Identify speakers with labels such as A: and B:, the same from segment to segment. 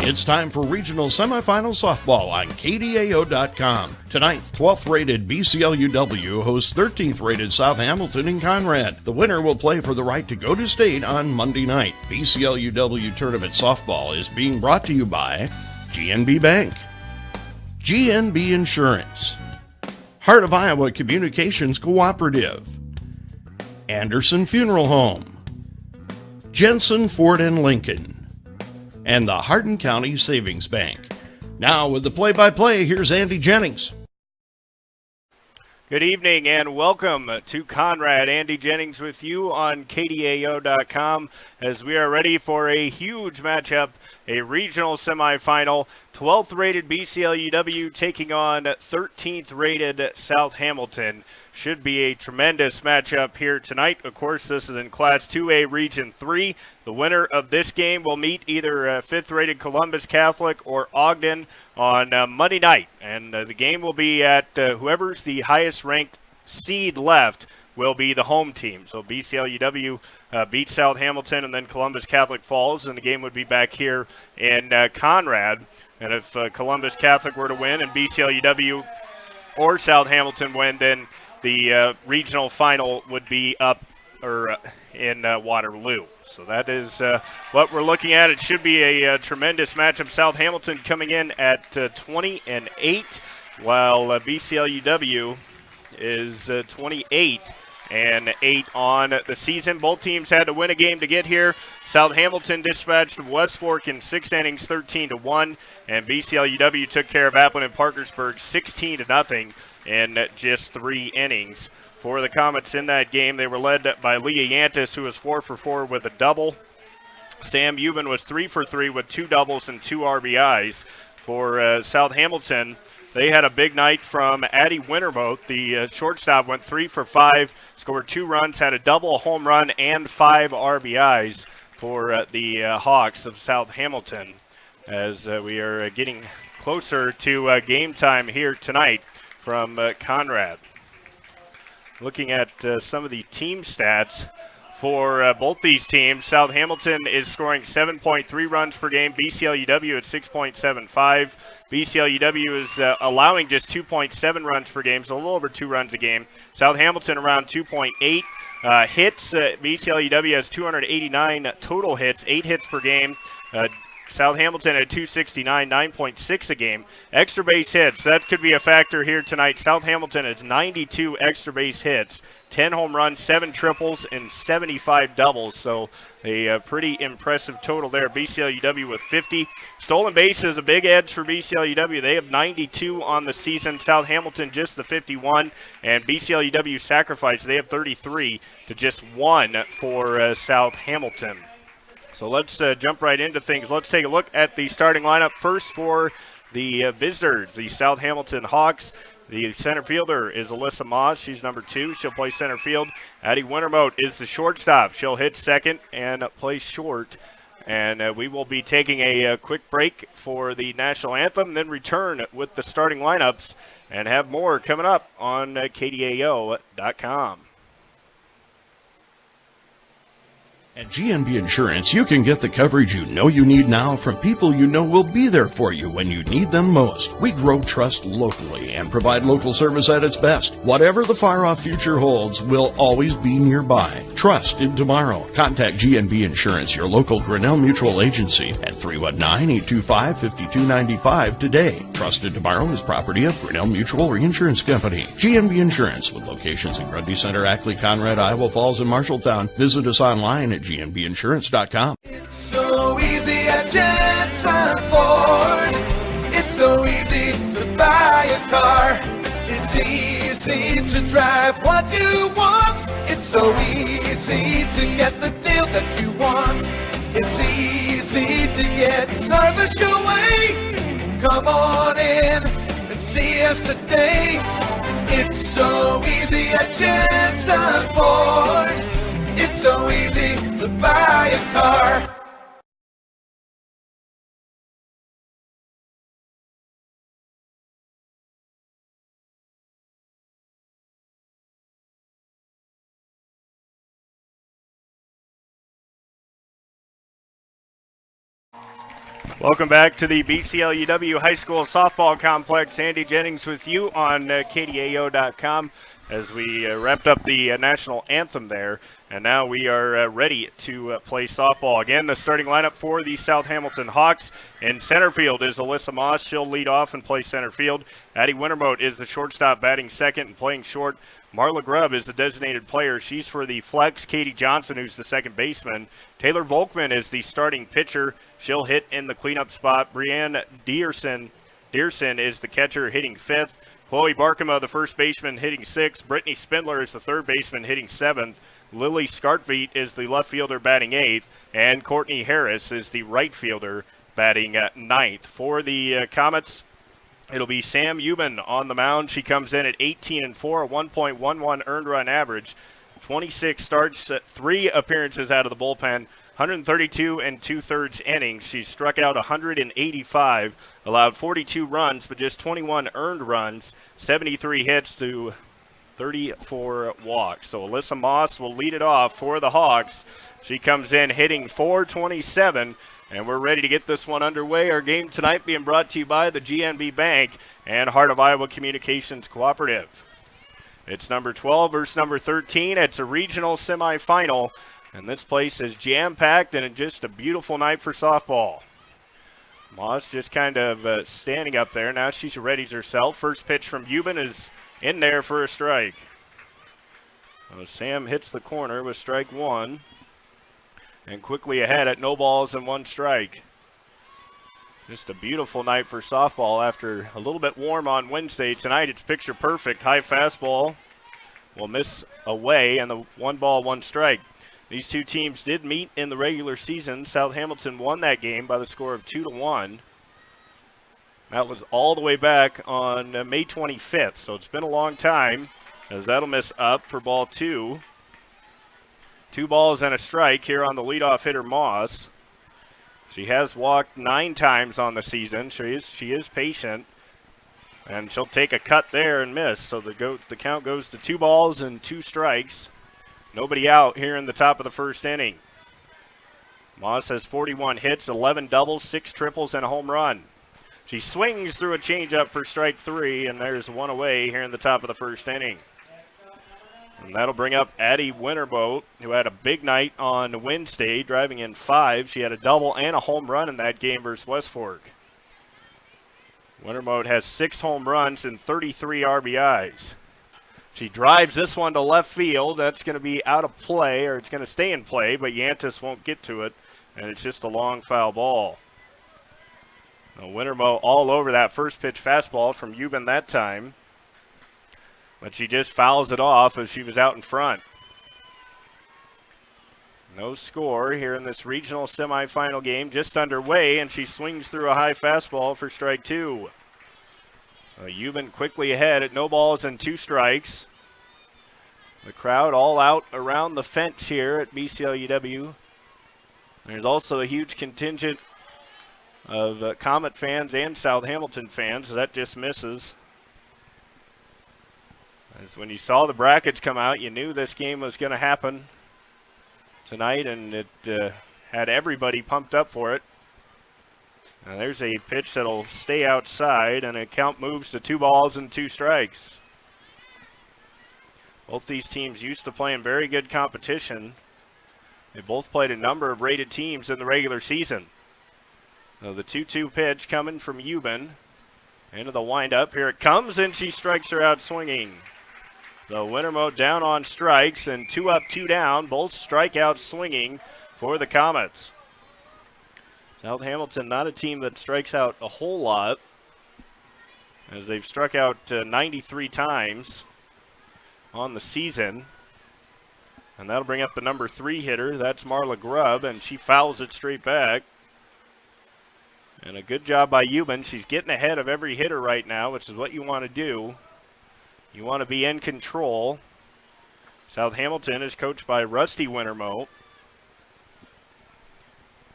A: It's time for regional semifinal softball on KDAO.com. Tonight, 12th rated BCLUW hosts 13th rated South Hamilton in Conrad. The winner will play for the right to go to state on Monday night. BCLUW Tournament Softball is being brought to you by GNB Bank, GNB Insurance, Heart of Iowa Communications Cooperative, Anderson Funeral Home, Jensen Ford and Lincoln, and the Hardin County Savings Bank. Now with the play-by-play, here's Andy Jennings.
B: Good evening and welcome to Conrad. Andy Jennings with you on KDAO.com as we are ready for a huge matchup, a regional semifinal. 12th rated BCLUW taking on 13th rated South Hamilton. Should be a tremendous matchup here tonight. Of course, this is in Class 2A Region 3. The winner of this game will meet either 5th rated Columbus Catholic or Ogden on Monday night. And the game will be at whoever's the highest ranked seed left will be the home team. So BCLUW beats South Hamilton and then Columbus Catholic falls, and the game would be back here in Conrad. And if Columbus Catholic were to win and BCLUW or South Hamilton win, then the regional final would be up in Waterloo. So that is what we're looking at. It should be a tremendous matchup. South Hamilton coming in at 20-8, while BCLUW is 28-8 on the season. Both teams had to win a game to get here. South Hamilton dispatched West Fork in 6 innings, 13-1, and BCLUW took care of Appleton and Parkersburg 16-0 in just 3 innings. For the Comets in that game, they were led by Leah Yantis, who was 4 for 4 with a double. Sam Euban was 3 for 3 with 2 doubles and 2 RBIs. For South Hamilton, they had a big night from Addie Wintermote. The shortstop went 3 for 5, scored 2 runs, had a double, a home run, and 5 RBIs for the Hawks of South Hamilton. As we are getting closer to game time here tonight from Conrad. Looking at some of the team stats for both these teams, South Hamilton is scoring 7.3 runs per game, BCLUW at 6.75. BCLUW is allowing just 2.7 runs per game, so a little over 2 runs a game. South Hamilton around 2.8 hits. BCLUW has 289 total hits, 8 hits per game. South Hamilton at 269, 9.6 a game. Extra base hits, that could be a factor here tonight. South Hamilton has 92 extra base hits, 10 home runs, 7 triples, and 75 doubles. So a pretty impressive total there. BCLUW with 50. Stolen base is a big edge for BCLUW. They have 92 on the season. South Hamilton just the 51. And BCLUW sacrifice, they have 33 to just 1 for South Hamilton. So let's jump right into things. Let's take a look at the starting lineup first for the visitors, the South Hamilton Hawks. The center fielder is Alyssa Moss. She's number 2. She'll play center field. Addie Wintermote is the shortstop. She'll hit second and play short. And we will be taking a quick break for the national anthem, then return with the starting lineups and have more coming up on KDAO.com.
A: At GNB Insurance, you can get the coverage you know you need now from people you know will be there for you when you need them most. We grow trust locally and provide local service at its best. Whatever the far-off future holds, we'll always be nearby. Trust in tomorrow. Contact GNB Insurance, your local Grinnell Mutual agency, at 319-825-5295 today. Trust in tomorrow is property of Grinnell Mutual Reinsurance Company. GNB Insurance, with locations in Grundy Center, Ackley, Conrad, Iowa Falls, and Marshalltown. Visit us online at GNBinsurance.com.
C: It's so easy at Jensen Ford. It's so easy to buy a car. It's easy to drive what you want. It's so easy to get the deal that you want. It's easy to get service your way. Come on in and see us today. It's so easy at Jensen Ford. It's so easy to buy a car.
B: Welcome back to the BCLUW High School Softball Complex. Andy Jennings with you on KDAO.com as we wrapped up the national anthem there. And now we are ready to play softball. Again, the starting lineup for the South Hamilton Hawks. In center field is Alyssa Moss. She'll lead off and play center field. Addie Wintermote is the shortstop, batting second and playing short. Marla Grubb is the designated player. She's for the flex. Katie Johnson, who's the second baseman. Taylor Volkman is the starting pitcher. She'll hit in the cleanup spot. Brianne Dearson is the catcher, hitting fifth. Chloe Barkema, the first baseman, hitting sixth. Brittany Spindler is the third baseman, hitting seventh. Lily Skartveit is the left fielder, batting eighth. And Courtney Harris is the right fielder, batting ninth. For the Comets, it'll be Sam Euban on the mound. She comes in at 18-4, a 1.11 earned run average. 26 starts, 3 appearances out of the bullpen, 132 and 2/3 innings. She struck out 185, allowed 42 runs, but just 21 earned runs, 73 hits to 34 walks. So Alyssa Moss will lead it off for the Hawks. She comes in hitting .427, and we're ready to get this one underway. Our game tonight being brought to you by the GNB Bank and Heart of Iowa Communications Cooperative. It's number 12 versus number 13. It's a regional semifinal, and this place is jam-packed and just a beautiful night for softball. Moss just kind of standing up there. Now she readies herself. First pitch from Euban is in there for a strike. Sam hits the corner with strike one, and quickly ahead at no balls and 1 strike. Just a beautiful night for softball after a little bit warm on Wednesday. Tonight it's picture perfect. High fastball will miss away, and the 1 ball, 1 strike. These two teams did meet in the regular season. South Hamilton won that game by the score of 2-1. That was all the way back on May 25th, so it's been a long time, as that'll miss up for ball 2. 2 balls and a strike here on the leadoff hitter, Moss. She has walked 9 times on the season. She is patient, and she'll take a cut there and miss. So the count goes to 2 balls and 2 strikes. Nobody out here in the top of the first inning. Moss has 41 hits, 11 doubles, 6 triples, and a home run. She swings through a changeup for strike 3, and there's 1 away here in the top of the first inning. And that'll bring up Addie Wintermote, who had a big night on Wednesday, driving in 5. She had a double and a home run in that game versus West Fork. Wintermote has 6 home runs and 33 RBIs. She drives this one to left field. That's going to be out of play, or it's going to stay in play, but Yantis won't get to it, and it's just a long foul ball. Now, Wintermote all over that first pitch fastball from Euban that time, but she just fouls it off as she was out in front. No score here in this regional semifinal game, just underway, and she swings through a high fastball for strike 2. Euban quickly ahead at no balls and 2 strikes. The crowd all out around the fence here at BCLUW. There's also a huge contingent of Comet fans and South Hamilton fans. That just misses. As when you saw the brackets come out, you knew this game was going to happen tonight, and it had everybody pumped up for it. Now there's a pitch that'll stay outside, and a count moves to 2 balls and 2 strikes. Both these teams used to play in very good competition. They both played a number of rated teams in the regular season. Now the 2-2 pitch coming from Euban. Into the windup. Here it comes, and she strikes her out swinging. So Wintermote down on strikes, and 2 up, 2 down. Both strikeouts swinging for the Comets. South Hamilton, not a team that strikes out a whole lot, as they've struck out 93 times on the season. And that'll bring up the number 3 hitter. That's Marla Grubb, and she fouls it straight back. And a good job by Euban. She's getting ahead of every hitter right now, which is what you want to do. You want to be in control. South Hamilton is coached by Rusty Wintermote.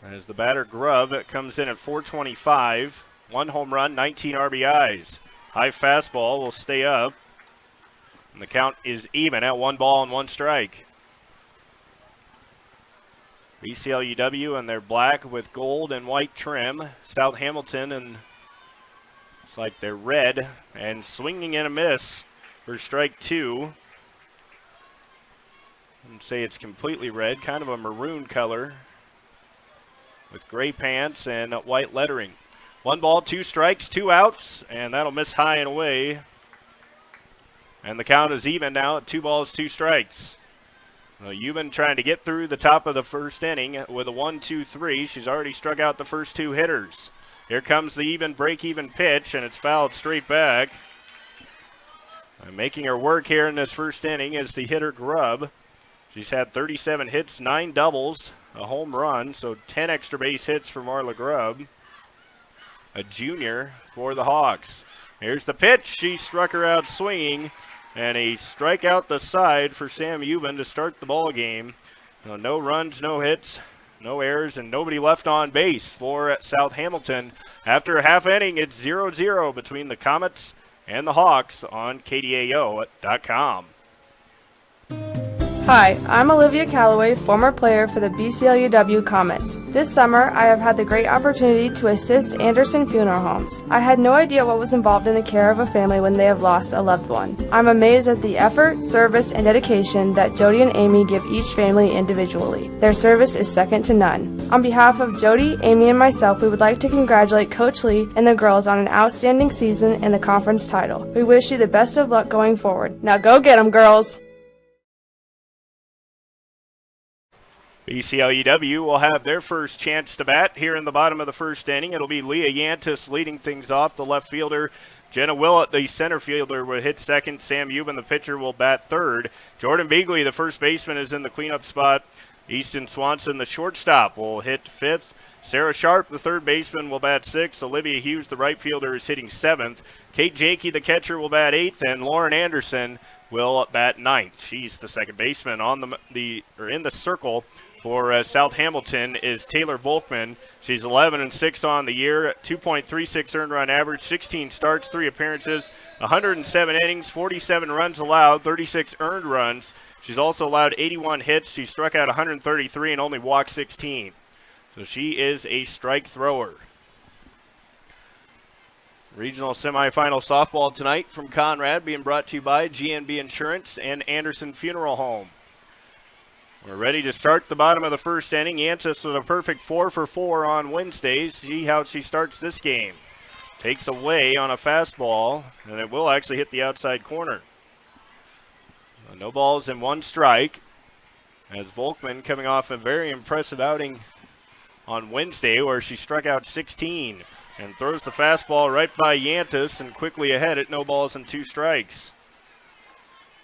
B: As the batter Grubb comes in at .425, 1 home run, 19 RBIs. High fastball will stay up, and the count is even at 1 ball and 1 strike. BCLUW in their black with gold and white trim. South Hamilton and it's like they're red and swinging and a miss for strike 2. And say it's completely red, kind of a maroon color with gray pants and white lettering. 1 ball, 2 strikes, 2 outs, and that'll miss high and away. And the count is even now at 2 balls, 2 strikes. Euban trying to get through the top of the first inning with a 1-2-3. She's already struck out the first 2 hitters. Here comes the break-even pitch, and it's fouled straight back. Making her work here in this first inning is the hitter Grubb. She's had 37 hits, 9 doubles, a home run, so 10 extra base hits for Marla Grubb, a junior for the Hawks. Here's the pitch. She struck her out swinging, and a strikeout the side for Sam Euban to start the ball game. No runs, no hits, no errors, and nobody left on base for South Hamilton. After a half inning, it's 0-0 between the Comets and the Hawks on KDAO.com.
D: Hi, I'm Olivia Calloway, former player for the BCLUW Comets. This summer, I have had the great opportunity to assist Anderson Funeral Homes. I had no idea what was involved in the care of a family when they have lost a loved one. I'm amazed at the effort, service, and dedication that Jody and Amy give each family individually. Their service is second to none. On behalf of Jody, Amy, and myself, we would like to congratulate Coach Lee and the girls on an outstanding season and the conference title. We wish you the best of luck going forward. Now go get 'em, girls!
B: BCLUW will have their first chance to bat here in the bottom of the first inning. It'll be Leah Yantis leading things off. The left fielder, Jenna Willett, the center fielder, will hit second. Sam Euban, the pitcher, will bat third. Jordan Beagley, the first baseman, is in the cleanup spot. Easton Swanson, the shortstop, will hit fifth. Sarah Sharp, the third baseman, will bat sixth. Olivia Hughes, the right fielder, is hitting seventh. Kate Jakey, the catcher, will bat eighth. And Lauren Anderson will bat ninth. She's the second baseman. On in the circle for South Hamilton is Taylor Volkman. She's 11-6 on the year, 2.36 earned run average, 16 starts, 3 appearances, 107 innings, 47 runs allowed, 36 earned runs. She's also allowed 81 hits. She struck out 133 and only walked 16. So she is a strike thrower. Regional semifinal softball tonight from Conrad, being brought to you by GNB Insurance and Anderson Funeral Home. We're ready to start the bottom of the first inning. Yantis with a perfect 4 for 4 on Wednesday. See how she starts this game. Takes away on a fastball, and it will actually hit the outside corner. No balls and 1 strike. As Volkman coming off a very impressive outing on Wednesday where she struck out 16 and throws the fastball right by Yantis and quickly ahead at no balls and 2 strikes.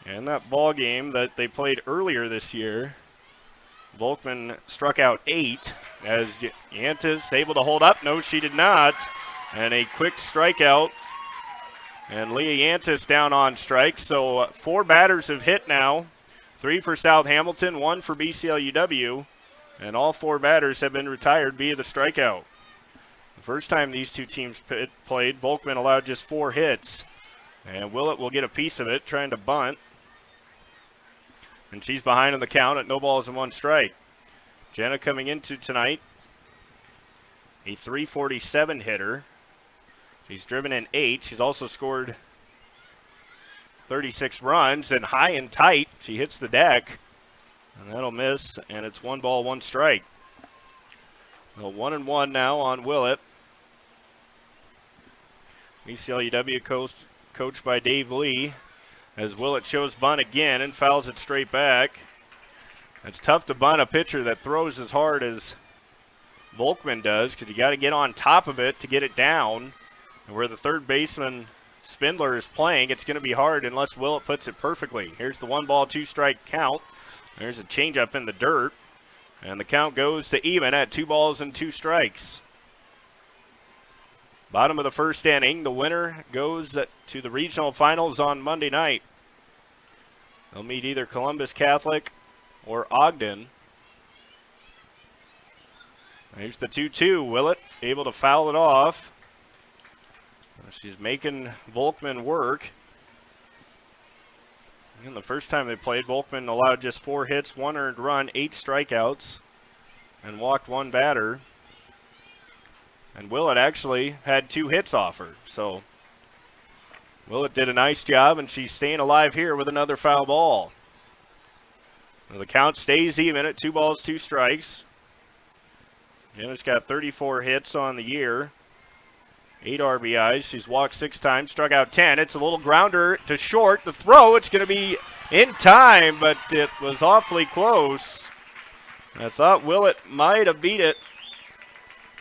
B: And that ball game that they played earlier this year, Volkman struck out 8 as Yantis able to hold up. No, she did not. And a quick strikeout. And Leah Yantis down on strikes. So 4 batters have hit now. 3 for South Hamilton, 1 for BCLUW. And all 4 batters have been retired via the strikeout. The first time these two teams played, Volkman allowed just 4 hits. And Willett will get a piece of it, trying to bunt. And she's behind on the count at no balls and 1 strike. Jenna coming into tonight, a .347 hitter. She's driven in 8. She's also scored 36 runs, and high and tight, she hits the deck. And that'll miss, and it's 1 ball, 1 strike. So 1-1 now on Willett. BCLUW coached by Dave Lee. As Willett shows bunt again and fouls it straight back. It's tough to bunt a pitcher that throws as hard as Volkman does because you got to get on top of it to get it down. And where the third baseman Spindler is playing, it's going to be hard unless Willett puts it perfectly. Here's the 1 ball, 2 strike count. There's a changeup in the dirt. And the count goes to even at 2 balls and 2 strikes. Bottom of the first inning, the winner goes to the regional finals on Monday night. They'll meet either Columbus Catholic or Ogden. Here's the 2-2. Willett able to foul it off. She's making Volkman work. And the first time they played, Volkman allowed just 4 hits, 1 earned run, 8 strikeouts. and walked one batter. And Willett actually had 2 hits off her. So Willett did a nice job, and she's staying alive here with another foul ball. Well, the count stays even at 2 balls, 2 strikes. Jenna's got 34 hits on the year, 8 RBIs. She's walked 6 times, struck out 10. It's a little grounder to short. The throw, it's going to be in time, but it was awfully close. I thought Willett might have beat it,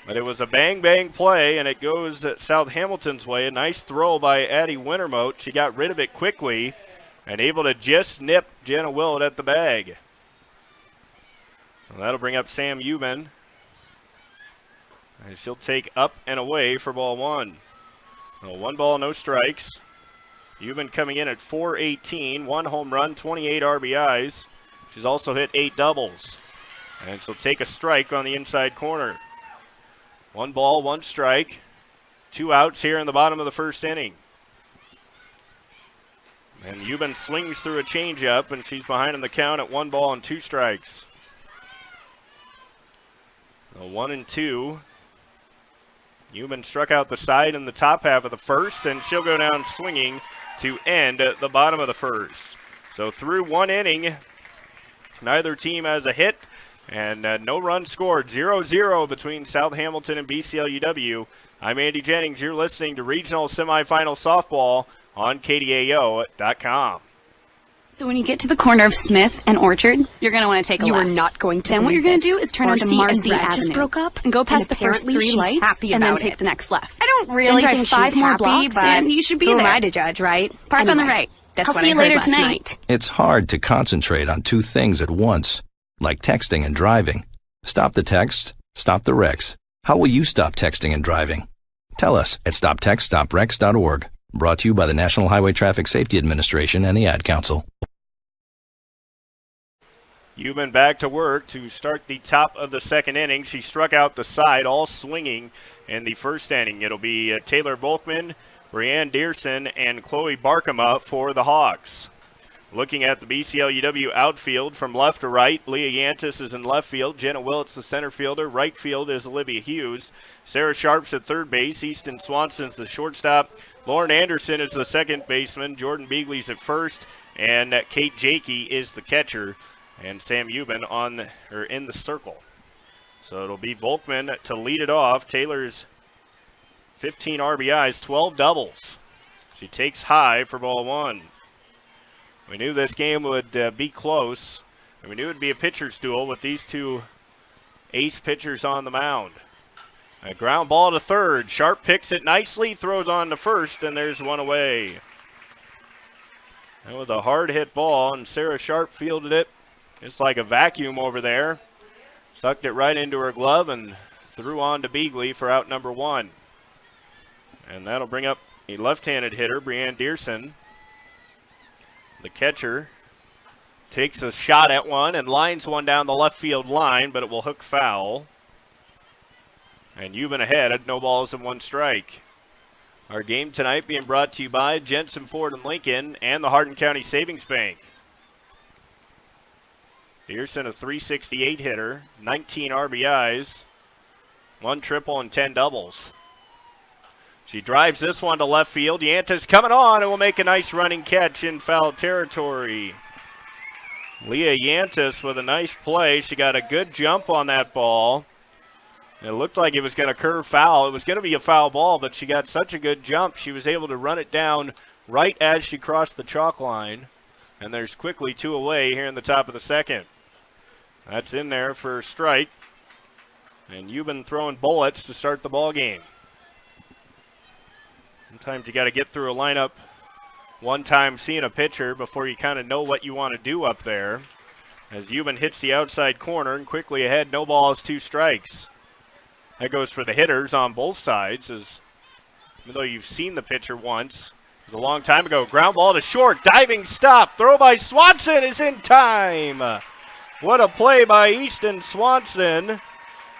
B: but it was a bang-bang play, and it goes South Hamilton's way. A nice throw by Addie Wintermote. She got rid of it quickly and able to just nip Jenna Willett at the bag. Well, that'll bring up Sam Euban. And she'll take up and away for ball 1. Well, 1 ball, no strikes. Euban coming in at .418, 1 home run, 28 RBIs. She's also hit 8 doubles. And she'll take a strike on the inside corner. 1 ball, 1 strike. 2 outs here in the bottom of the first inning. And Euban slings through a changeup, and she's behind in the count at 1 ball and 2 strikes. 1-2. Euban struck out the side in the top half of the first, and she'll go down swinging to end the bottom of the first. So through 1 inning, neither team has a hit, and no runs scored. 0-0 between South Hamilton and BCLUW. I'm Andy Jennings. You're listening to Regional Semifinal Softball on KDAO.com.
E: So when you get to the corner of Smith and Orchard, you're going to want to take a left.
F: You are not going to.
E: Then what you're going to do is turn onto Marcy
F: Avenue.
E: just broke up and go past the first 3 lights and then take the next left.
F: I don't really
E: then
F: think
E: drive 5
F: she's
E: more
F: happy,
E: blocks
F: but
E: and you should be
F: who
E: there.
F: am I to judge, right?
E: Park on the
F: Anyway,
E: right.
F: That's
E: I'll
F: what
E: see
F: I
E: you
F: heard
E: later
F: last
E: tonight.
F: night.
G: It's hard to concentrate on 2 things at once, like texting and driving. Stop the text, stop the wrecks. How will you stop texting and driving? Tell us at stoptextstopwrecks.org. Brought to you by the National Highway Traffic Safety Administration and the Ad Council.
B: Euban back to work to start the top of the second inning. She struck out the side, all swinging in the first inning. It'll be Taylor Volkman, Brianne Dearson, and Chloe Barkema for the Hawks. Looking at the BCLUW outfield from left to right, Leah Yantis is in left field. Jenna Willett's the center fielder. Right field is Olivia Hughes. Sarah Sharp's at third base. Easton Swanson's the shortstop. Lauren Anderson is the second baseman. Jordan Beagley's at first. And Kate Jakey is the catcher. And Sam Euban in the circle. So it'll be Volkman to lead it off. Taylor's 15 RBIs, 12 doubles. She takes high for ball 1. We knew this game would be close, and we knew it would be a pitcher's duel with these 2 ace pitchers on the mound. A ground ball to third. Sharp picks it nicely, throws on to first, and there's 1 away. That was a hard hit ball, and Sarah Sharp fielded it just like a vacuum over there. Sucked it right into her glove and threw on to Beagley for out number 1. And that'll bring up a left-handed hitter, Brianne Dearson. The catcher takes a shot at one and lines one down the left field line, but it will hook foul. And Euban ahead at no balls and 1 strike. Our game tonight being brought to you by Jensen Ford and Lincoln and the Hardin County Savings Bank. Dearson, a .368 hitter, 19 RBIs, 1 triple and 10 doubles. She drives this one to left field. Yantis coming on and will make a nice running catch in foul territory. Leah Yantis with a nice play. She got a good jump on that ball. It looked like it was going to curve foul. It was going to be a foul ball, but she got such a good jump. She was able to run it down right as she crossed the chalk line. And there's quickly 2 away here in the top of the second. That's in there for a strike. And Euban throwing bullets to start the ball game. Sometimes you got to get through a lineup one time seeing a pitcher before you kind of know what you want to do up there. As Euban hits the outside corner and quickly ahead, no balls, 2 strikes. That goes for the hitters on both sides, as even though you've seen the pitcher once, it was a long time ago. Ground ball to short, diving stop, throw by Swanson is in time. What a play by Easton Swanson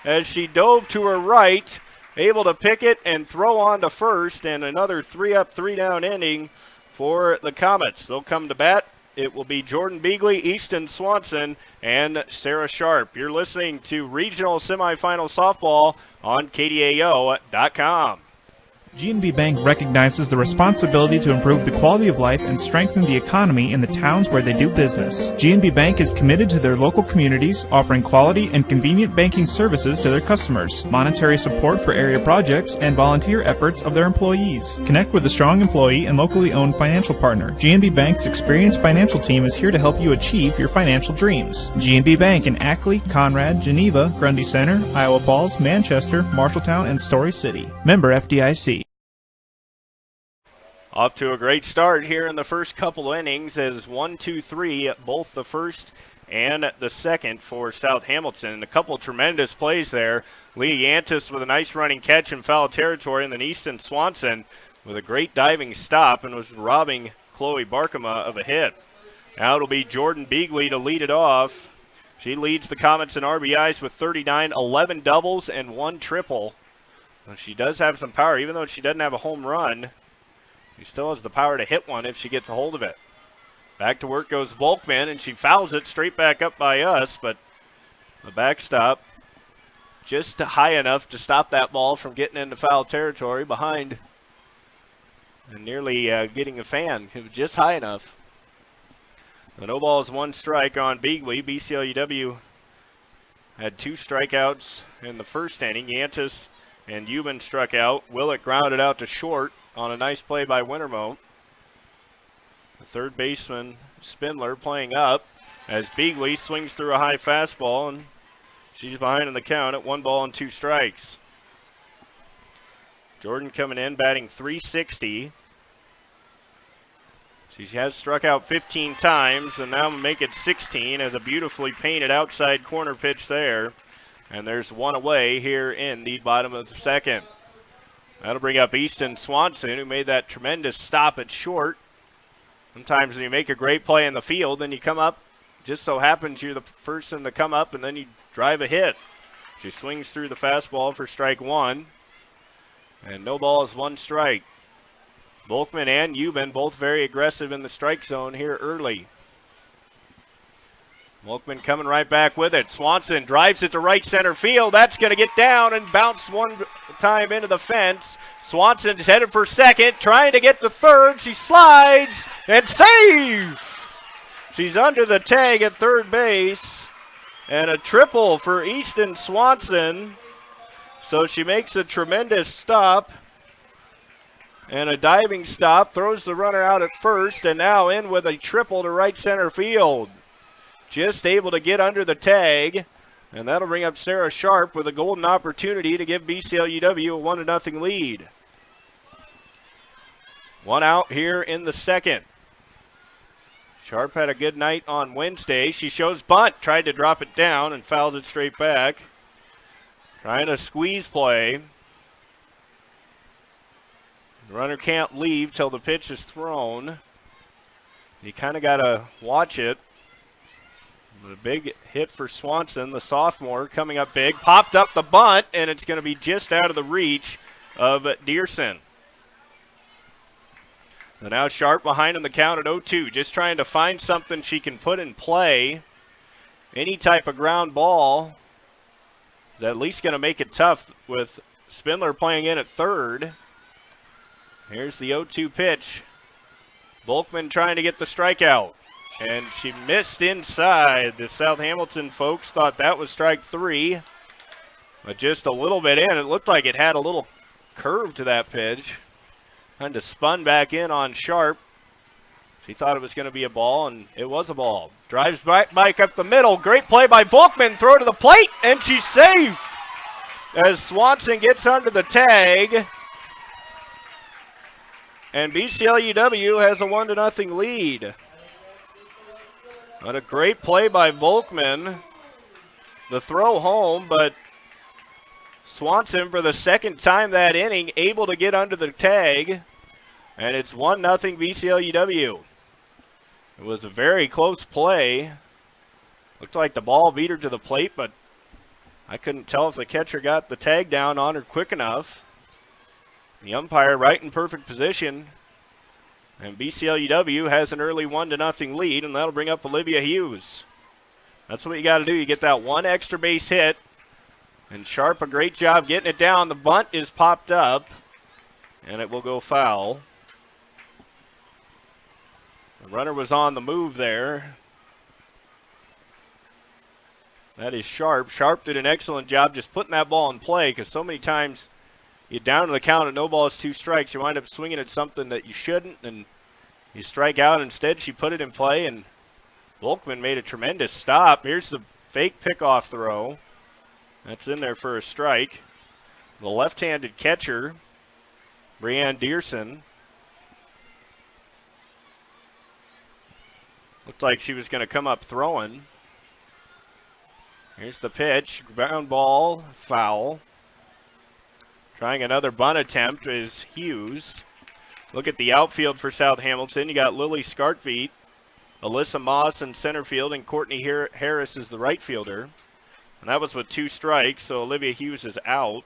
B: as she dove to her right, able to pick it and throw on to first, and another 3-up, 3-down inning for the Comets. They'll come to bat it will be Jordan Beagley, Easton Swanson, and Sarah Sharp. You're listening to Regional Semifinal Softball on KDAO.com.
F: G&B Bank recognizes the responsibility to improve the quality of life and strengthen the economy in the towns where they do business. G&B Bank is committed to their local communities, offering quality and convenient banking services to their customers, monetary support for area projects, and volunteer efforts of their employees. Connect with a strong employee and locally owned financial partner. G&B Bank's experienced financial team is here to help you achieve your financial dreams. G&B Bank in Ackley, Conrad, Geneva, Grundy Center, Iowa Falls, Manchester, Marshalltown, and Story City. Member FDIC.
B: Off to a great start here in the first couple innings as 1-2-3, both the first and the second for South Hamilton. A couple tremendous plays there. Lee Yantis with a nice running catch in foul territory, and then Easton Swanson with a great diving stop and was robbing Chloe Barkema of a hit. Now it'll be Jordan Beagley to lead it off. She leads the Comets in RBIs with 39, 11 doubles, and 1 triple. She does have some power, even though she doesn't have a home run. She still has the power to hit one if she gets a hold of it. Back to work goes Volkman, and she fouls it straight back up by us, but the backstop just high enough to stop that ball from getting into foul territory behind and nearly getting a fan. It was just high enough. The no balls, 1 strike on Beagley. BCLUW had 2 strikeouts in the first inning. Yantis and Euban struck out. Willett grounded out to short on a nice play by Wintermo. The third baseman, Spindler, playing up as Beagley swings through a high fastball, and she's behind in the count at 1 ball and 2 strikes. Jordan coming in, batting .360. She has struck out 15 times, and now make it 16 as a beautifully painted outside corner pitch there. And there's 1 away here in the bottom of the second. That'll bring up Easton Swanson, who made that tremendous stop at short. Sometimes when you make a great play in the field, then you come up, just so happens you're the first one to come up, and then you drive a hit. She swings through the fastball for strike 1. And no balls, 1 strike. Volkman and Euban both very aggressive in the strike zone here early. Volkman coming right back with it. Swanson drives it to right center field. That's going to get down and bounce one time into the fence. Swanson is headed for second, trying to get to third. She slides and safe! She's under the tag at third base. And a triple for Easton Swanson. So she makes a tremendous stop. And a diving stop, throws the runner out at first, and now in with a triple to right center field. Just able to get under the tag, and that'll bring up Sarah Sharp with a golden opportunity to give BCLUW a 1-0 lead. 1 out here in the second. Sharp had a good night on Wednesday. She shows bunt, tried to drop it down and fouls it straight back. Trying a squeeze play. The runner can't leave till the pitch is thrown. You kind of got to watch it. A big hit for Swanson, the sophomore, coming up big. Popped up the bunt, and it's going to be just out of the reach of Dearson. So now Sharp behind in the count at 0-2, just trying to find something she can put in play. Any type of ground ball is at least going to make it tough with Spindler playing in at third. Here's the 0-2 pitch. Volkman trying to get the strikeout. And she missed inside. The South Hamilton folks thought that was strike 3. But just a little bit in. It looked like it had a little curve to that pitch. Kind of spun back in on Sharp. She thought it was going to be a ball, and it was a ball. Drives back up the middle. Great play by Volkman. Throw to the plate, and she's safe. As Swanson gets under the tag. And BCLUW has a 1-0 lead. What a great play by Volkman. The throw home, but Swanson for the second time that inning able to get under the tag. And it's 1-0 BCLUW. It was a very close play. Looked like the ball beat her to the plate, but I couldn't tell if the catcher got the tag down on her quick enough. The umpire right in perfect position. And BCLUW has an early 1-0 lead, and that'll bring up Olivia Hughes. That's what you got to do. You get that one extra base hit. And Sharp, a great job getting it down. The bunt is popped up, and it will go foul. The runner was on the move there. That is Sharp. Sharp did an excellent job just putting that ball in play, because so many times you down to the count and no balls, 2 strikes. You wind up swinging at something that you shouldn't, and you strike out. Instead, she put it in play, and Volkman made a tremendous stop. Here's the fake pickoff throw. That's in there for a strike. The left-handed catcher, Brianne Dearson, looked like she was going to come up throwing. Here's the pitch. Ground ball, foul. Trying another bunt attempt is Hughes. Look at the outfield for South Hamilton. You got Lily Skartveit, Alyssa Moss in center field, and Courtney Harris is the right fielder. And that was with 2 strikes, so Olivia Hughes is out.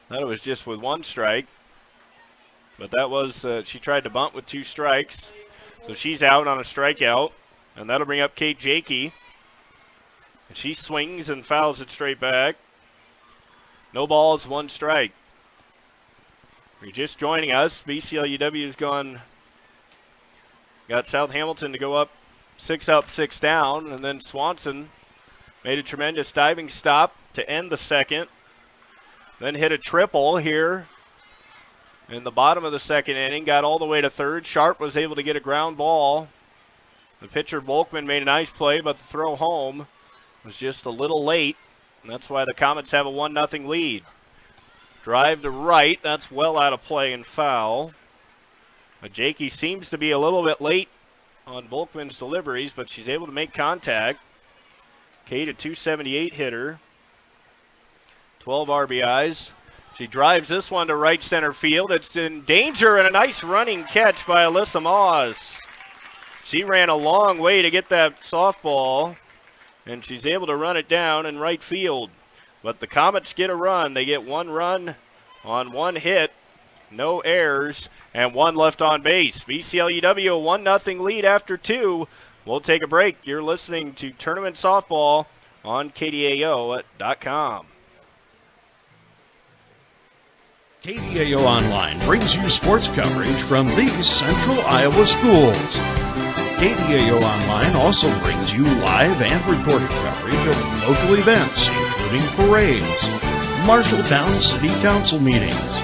B: That was just with 1 strike. But that was, she tried to bunt with 2 strikes. So she's out on a strikeout. And that'll bring up Kate Jakey. And she swings and fouls it straight back. No balls, 1 strike. If you're just joining us, BCLUW has got South Hamilton to go up 6 up, 6 down, and then Swanson made a tremendous diving stop to end the second. Then hit a triple here in the bottom of the second inning, got all the way to third. Sharp was able to get a ground ball. The pitcher Volkman made a nice play, but the throw home was just a little late, and that's why the Comets have a 1-0 lead. Drive to right, that's well out of play and foul. But Jakey seems to be a little bit late on Volkman's deliveries, but she's able to make contact. Kate, a .278 hitter, 12 RBIs. She drives this one to right center field. It's in danger, and a nice running catch by Alyssa Moss. She ran a long way to get that softball, and she's able to run it down in right field. But the Comets get a run. They get 1 run on 1 hit, no errors, and 1 left on base. BCLUW a 1-0 lead after 2. We'll take a break. You're listening to Tournament Softball on KDAO.com.
A: KDAO Online brings you sports coverage from these Central Iowa schools. KDAO Online also brings you live and recorded coverage of local events, including parades, Marshalltown City Council meetings,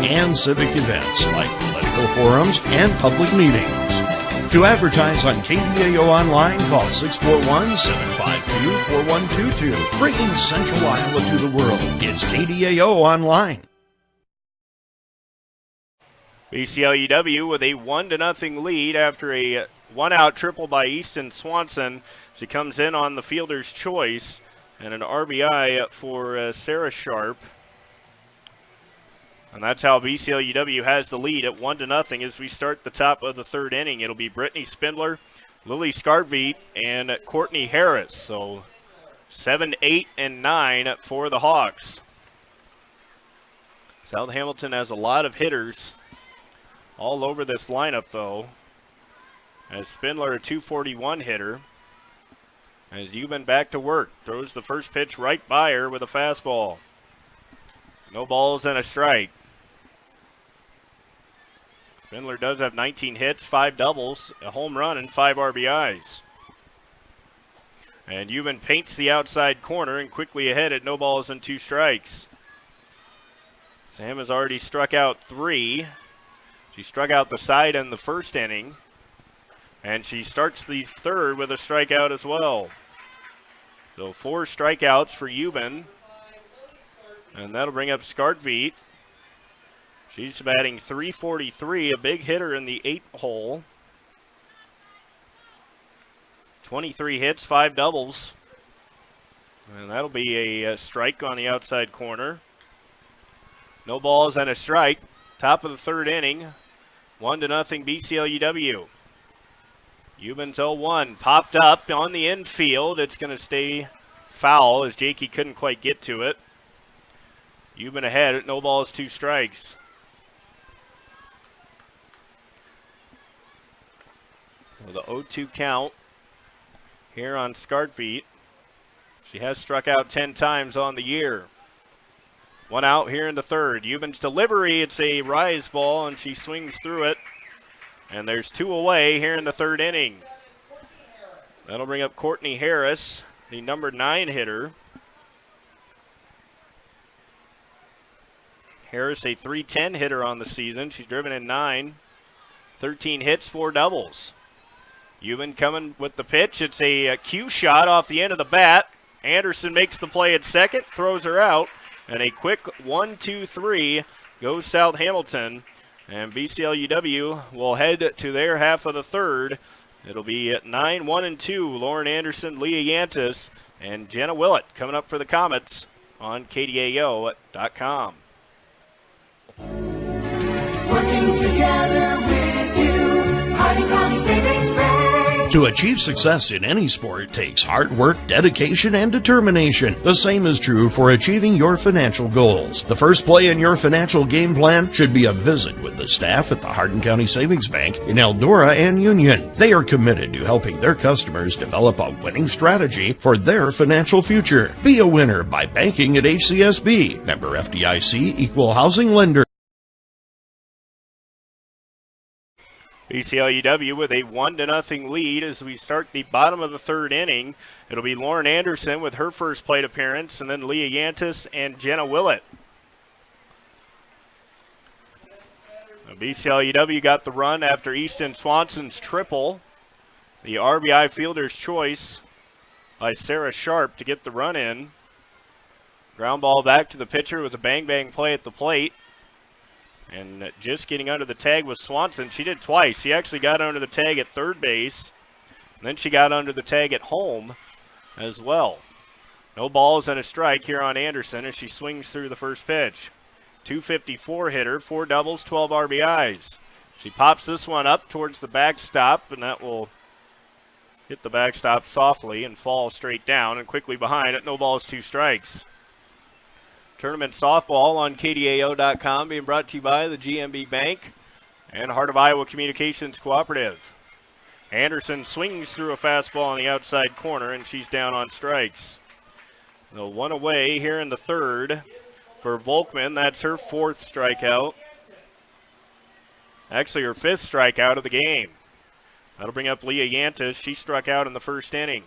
A: and civic events like political forums and public meetings. To advertise on KDAO Online, call 641-752-4122. Bringing Central Iowa to the world, it's KDAO Online.
B: BCLUW with a 1-0 lead after a 1-out triple by Easton Swanson. She comes in on the fielder's choice, and an RBI for Sarah Sharp. And that's how BCLUW has the lead at 1-0 as we start the top of the 3rd inning. It'll be Brittany Spindler, Lily Skartveit, and Courtney Harris. So 7, 8, and 9 for the Hawks. South Hamilton has a lot of hitters all over this lineup, though. As Spindler, a .241 hitter. As Euban back to work. Throws the first pitch right by her with a fastball. No balls and a strike. Spindler does have 19 hits, 5 doubles, a home run, and 5 RBIs. And Euban paints the outside corner and quickly ahead at no balls and 2 strikes. Sam has already struck out 3. She struck out the side in the first inning. And she starts the 3rd with a strikeout as well. So 4 strikeouts for Euban. And that'll bring up Skartveit. She's batting .343, a big hitter in the 8th hole. 23 hits, 5 doubles. And that'll be a strike on the outside corner. No balls and a strike. Top of the 3rd inning. 1-0 BCLUW. Euban's 0-1. Popped up on the infield. It's going to stay foul as Jakey couldn't quite get to it. Euban ahead at no balls, 2 strikes. With the 0-2 count here on Scartfeet. She has struck out 10 times on the year. One out here in the third. Euban's delivery, it's a rise ball, and she swings through it. And there's 2 away here in the third inning. That'll bring up Courtney Harris, the number 9 hitter. Harris, a .310 hitter on the season. She's driven in 9, 13 hits, 4 doubles. Euban coming with the pitch. It's a cue shot off the end of the bat. Anderson makes the play at second, throws her out, and a quick 1-2-3 goes South Hamilton. And BCLUW will head to their half of the third. It'll be at 9-1-2. Lauren Anderson, Leah Yantis, and Jenna Willett coming up for the Comets on KDAO.com.
C: Working together with you, Harding County Savings Bank.
A: To achieve success in any sport takes hard work, dedication, and determination. The same is true for achieving your financial goals. The first play in your financial game plan should be a visit with the staff at the Hardin County Savings Bank in Eldora and Union. They are committed to helping their customers develop a winning strategy for their financial future. Be a winner by banking at HCSB. Member FDIC, Equal Housing Lender.
B: BCLUW with a 1-0 lead as we start the bottom of the third inning. It'll be Lauren Anderson with her first plate appearance, and then Leah Yantis and Jenna Willett. Now BCLUW got the run after Easton Swanson's triple. The RBI fielder's choice by Sarah Sharp to get the run in. Ground ball back to the pitcher with a bang-bang play at the plate. And just getting under the tag was Swanson. She did twice. She actually got under the tag at third base. And then she got under the tag at home as well. No balls and a strike here on Anderson as she swings through the first pitch. 254 hitter, 4 doubles, 12 RBIs. She pops this one up towards the backstop, and that will hit the backstop softly and fall straight down. And quickly behind it, no balls, 2 strikes. Tournament softball on KDAO.com being brought to you by the GMB Bank and Heart of Iowa Communications Cooperative. Anderson swings through a fastball on the outside corner, and she's down on strikes. The 1 away here in the third for Volkman. That's her 4th strikeout. Actually, her 5th strikeout of the game. That'll bring up Leah Yantis. She struck out in the first inning.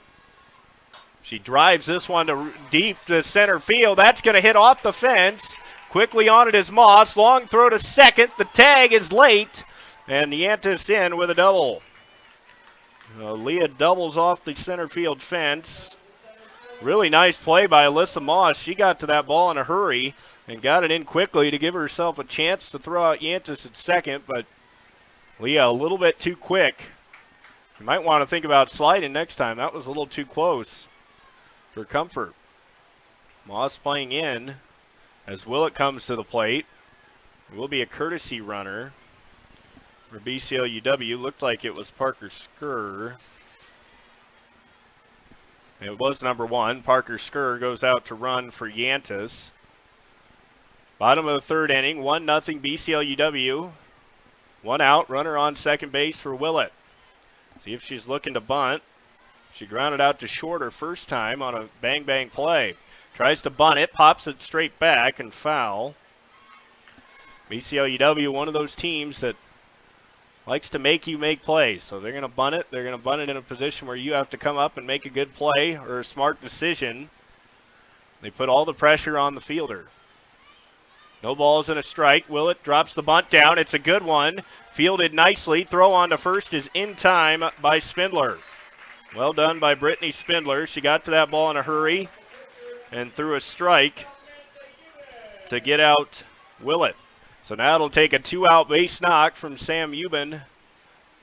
B: She drives this one to deep to center field. That's going to hit off the fence. Quickly on it is Moss. Long throw to second. The tag is late. And Yantis in with a double. Leah doubles off the center field fence. Really nice play by Alyssa Moss. She got to that ball in a hurry and got it in quickly to give herself a chance to throw out Yantis at second. But Leah a little bit too quick. You might want to think about sliding next time. That was a little too close for comfort. Moss playing in as Willett comes to the plate. It will be a courtesy runner for BCLUW. Looked like it was Parker Skurr. It was number 1. Parker Skurr goes out to run for Yantis. Bottom of the third inning, 1-0 BCLUW. 1 out, runner on second base for Willett. See if she's looking to bunt. She grounded out to short her first time on a bang-bang play. Tries to bunt it, pops it straight back, and foul. BCLUW, one of those teams that likes to make you make plays. So they're going to bunt it. They're going to bunt it in a position where you have to come up and make a good play or a smart decision. They put all the pressure on the fielder. No balls and a strike. Willett drops the bunt down. It's a good one. Fielded nicely. Throw on to first is in time by Spindler. Well done by Brittany Spindler. She got to that ball in a hurry and threw a strike to get out Willett. So now it'll take a 2-out base knock from Sam Euban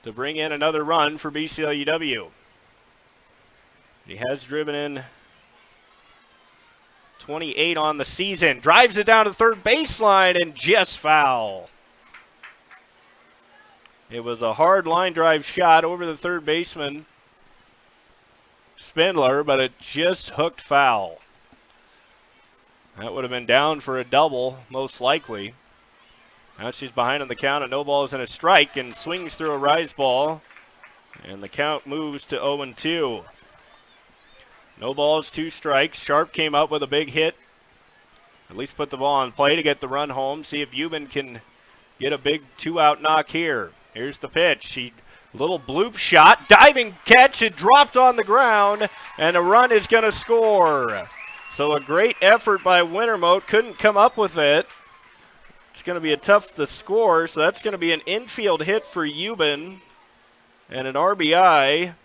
B: to bring in another run for BCLUW. He has driven in 28 on the season. Drives it down to third baseline and just foul. It was a hard line drive shot over the third baseman, Spindler, but it just hooked foul. That would have been down for a double, most likely. Now she's behind on the count at no balls and a strike and swings through a rise ball And the count moves to 0-2. No balls, 2 strikes. Sharp came up with a big hit. At least put the ball on play to get the run home. See if Euban can get a big 2-out knock here. Here's the pitch. Little bloop shot. Diving catch. It dropped on the ground. And a run is going to score. So a great effort by Wintermote. Couldn't come up with it. It's going to be a tough to score. So that's going to be an infield hit for Euban. And an RBI.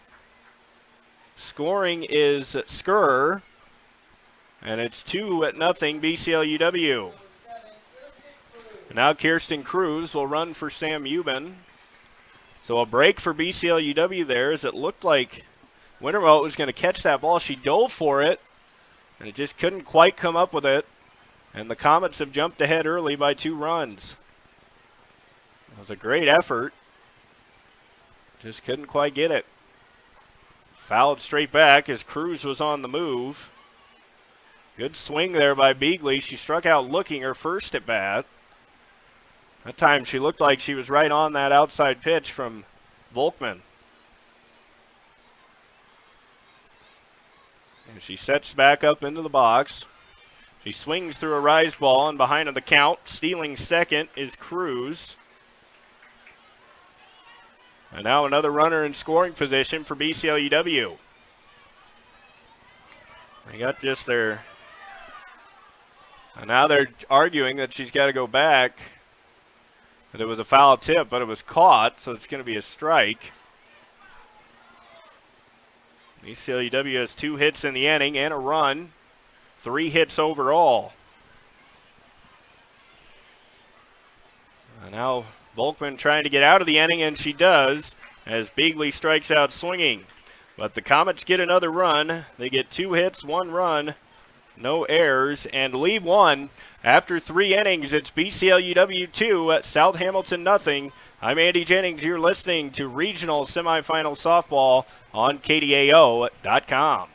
B: Scoring is Skur. And it's 2-0 BCLUW. And now Kirsten Cruz will run for Sam Euban. So a break for BCLUW there, as it looked like Wintermote was going to catch that ball. She dove for it, and it just couldn't quite come up with it. And the Comets have jumped ahead early by 2 runs. It was a great effort. Just couldn't quite get it. Fouled straight back as Cruz was on the move. Good swing there by Beagley. She struck out looking her first at bat. That time she looked like she was right on that outside pitch from Volkman. And she sets back up into the box. She swings through a rise ball, and behind on the count, stealing second is Cruz. And now another runner in scoring position for BCLUW. They got just their... And now they're arguing that she's got to go back. That it was a foul tip, but it was caught, so it's going to be a strike. BCLUW has 2 hits in the inning and a run. 3 hits overall. And now Volkman trying to get out of the inning, and she does, as Beagley strikes out swinging. But the Comets get another run. They get 2 hits, 1 run, no errors, and leave 1. After 3 innings, it's BCLUW 2 at South Hamilton nothing. I'm Andy Jennings. You're listening to Regional Semifinal Softball on KDAO.com.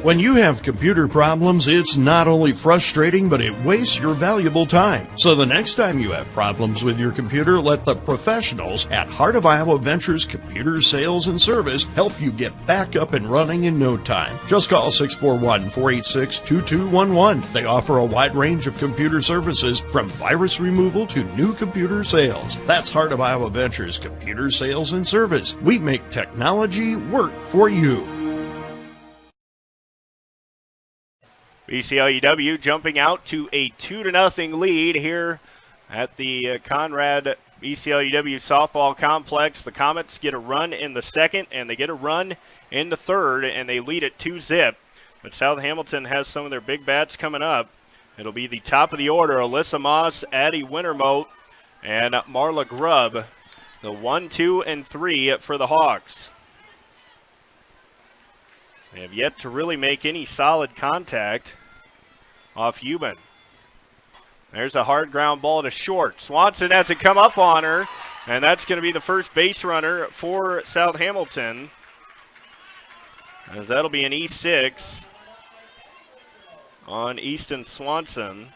A: When you have computer problems, it's not only frustrating, but it wastes your valuable time. So the next time you have problems with your computer, let the professionals at Heart of Iowa Ventures Computer Sales and Service help you get back up and running in no time. Just call 641-486-2211. They offer a wide range of computer services, from virus removal to new computer sales. That's Heart of Iowa Ventures Computer Sales and Service. We make technology work for you.
B: BCLUW jumping out to a 2-0 lead here at the Conrad BCLUW softball complex. The Comets get a run in the second, and they get a run in the third, and they lead at 2-0. But South Hamilton has some of their big bats coming up. It'll be the top of the order: Alyssa Moss, Addie Wintermote, and Marla Grubb. The 1, 2, and 3 for the Hawks. They have yet to really make any solid contact off Euban. There's a hard ground ball to short. Swanson has it come up on her, and that's going to be the first base runner for South Hamilton, as that'll be an E6 on Easton Swanson.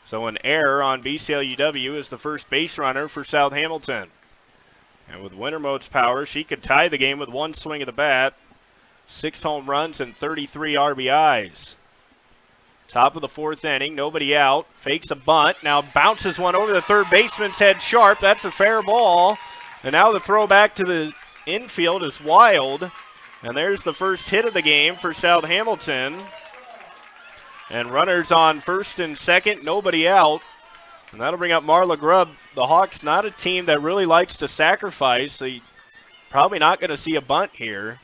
B: So an error on BCLUW is the first base runner for South Hamilton. And with Wintermote's power, she could tie the game with 1 swing of the bat. 6 home runs and 33 RBIs. Top of the 4th inning, nobody out. Fakes a bunt, now bounces one over the third baseman's head sharp. That's a fair ball. And now the throw back to the infield is wild. And there's the first hit of the game for South Hamilton. And runners on first and second, nobody out. And that'll bring up Marla Grubb. The Hawks, not a team that really likes to sacrifice, so you're probably not going to see a bunt here.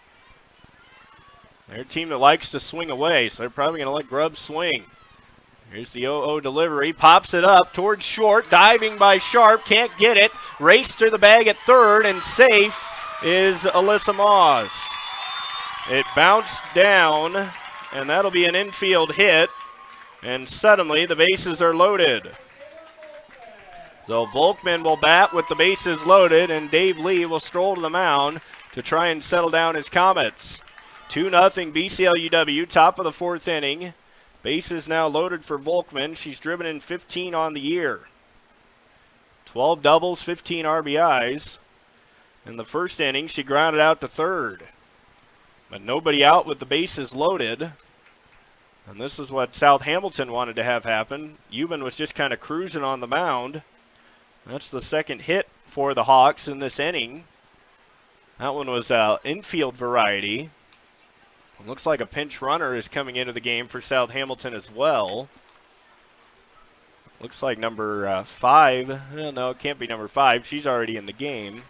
B: They're a team that likes to swing away, so they're probably going to let Grubb swing. Here's the 0-0 delivery. Pops it up towards short. Diving by Sharp. Can't get it. Race to the bag at third, and safe is Alyssa Moss. It bounced down, and that'll be an infield hit. And suddenly the bases are loaded. So Volkman will bat with the bases loaded, and Dave Lee will stroll to the mound to try and settle down his Comets. 2-0 BCLUW, top of the 4th inning. Bases now loaded for Volkman. She's driven in 15 on the year. 12 doubles, 15 RBIs. In the first inning, she grounded out to third. But nobody out with the bases loaded. And this is what South Hamilton wanted to have happen. Euban was just kind of cruising on the mound. That's the second hit for the Hawks in this inning. That one was infield variety. It looks like a pinch runner is coming into the game for South Hamilton as well. Looks like number 5. No, it can't be number 5. She's already in the game.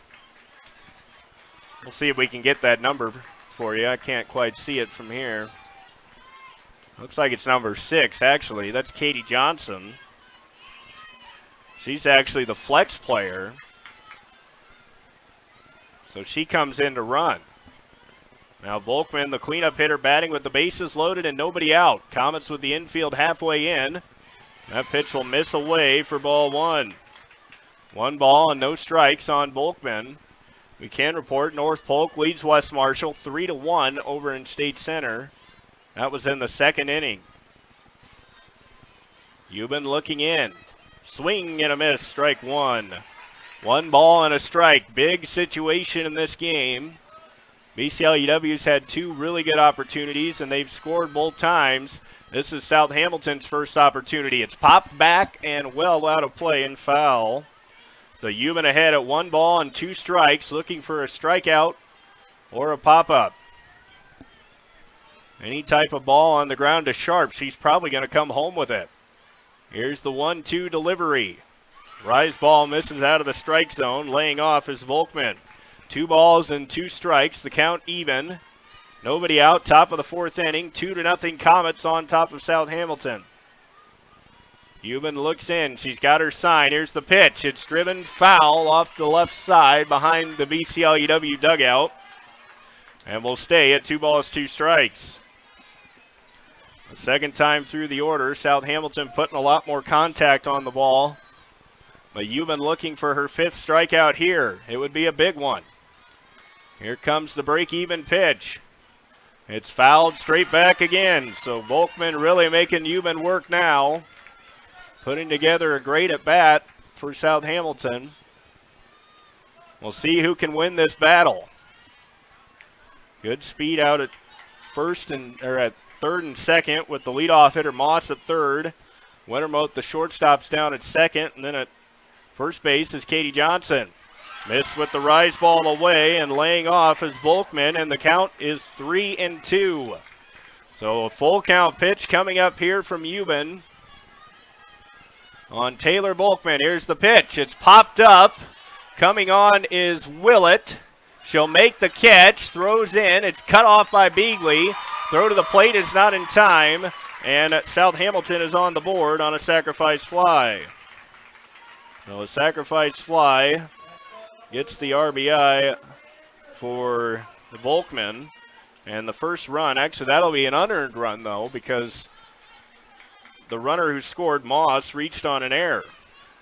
B: We'll see if we can get that number for you. I can't quite see it from here. Looks like it's number 6, actually. That's Katie Johnson. She's actually the flex player. So she comes in to run. Now Volkman, the cleanup hitter, batting with the bases loaded and nobody out. Comets with the infield halfway in. That pitch will miss away for ball 1. 1 ball and no strikes on Volkman. We can report North Polk leads West Marshall 3-1 over in State Center. That was in the second inning. Euban looking in. Swing and a miss, strike 1. 1 ball and a strike. Big situation in this game. BCLUW's had 2 really good opportunities, and they've scored both times. This is South Hamilton's first opportunity. It's popped back and well out of play and foul. So Euban ahead at 1 ball and 2 strikes, looking for a strikeout or a pop-up. Any type of ball on the ground to Sharp, she's probably going to come home with it. Here's the 1-2 delivery. Rise ball misses out of the strike zone. Laying off is Volkman. 2 balls and 2 strikes. The count even. Nobody out. Top of the 4th inning. 2-0 Comets on top of South Hamilton. Euban looks in. She's got her sign. Here's the pitch. It's driven foul off the left side behind the BCLUW dugout. And will stay at 2 balls, 2 strikes. The second time through the order, South Hamilton putting a lot more contact on the ball. But Euban looking for her 5th strikeout here. It would be a big one. Here comes the break-even pitch. It's fouled straight back again. So Volkman really making Euban work now. Putting together a great at-bat for South Hamilton. We'll see who can win this battle. Good speed out at at third and second with the leadoff hitter Moss at third. Wintermote, the shortstop's down at second, and then at first base is Katie Johnson. Missed with the rise ball away, and laying off is Volkman, and the count is 3-2. So a full count pitch coming up here from Euban on Taylor Volkman. Here's the pitch. It's popped up. Coming on is Willett. She'll make the catch, throws in. It's cut off by Beagley. Throw to the plate is not in time, and South Hamilton is on the board on a sacrifice fly. So a sacrifice fly gets the RBI for the Volkman. And the first run, actually that'll be an unearned run though, because the runner who scored, Moss, reached on an error.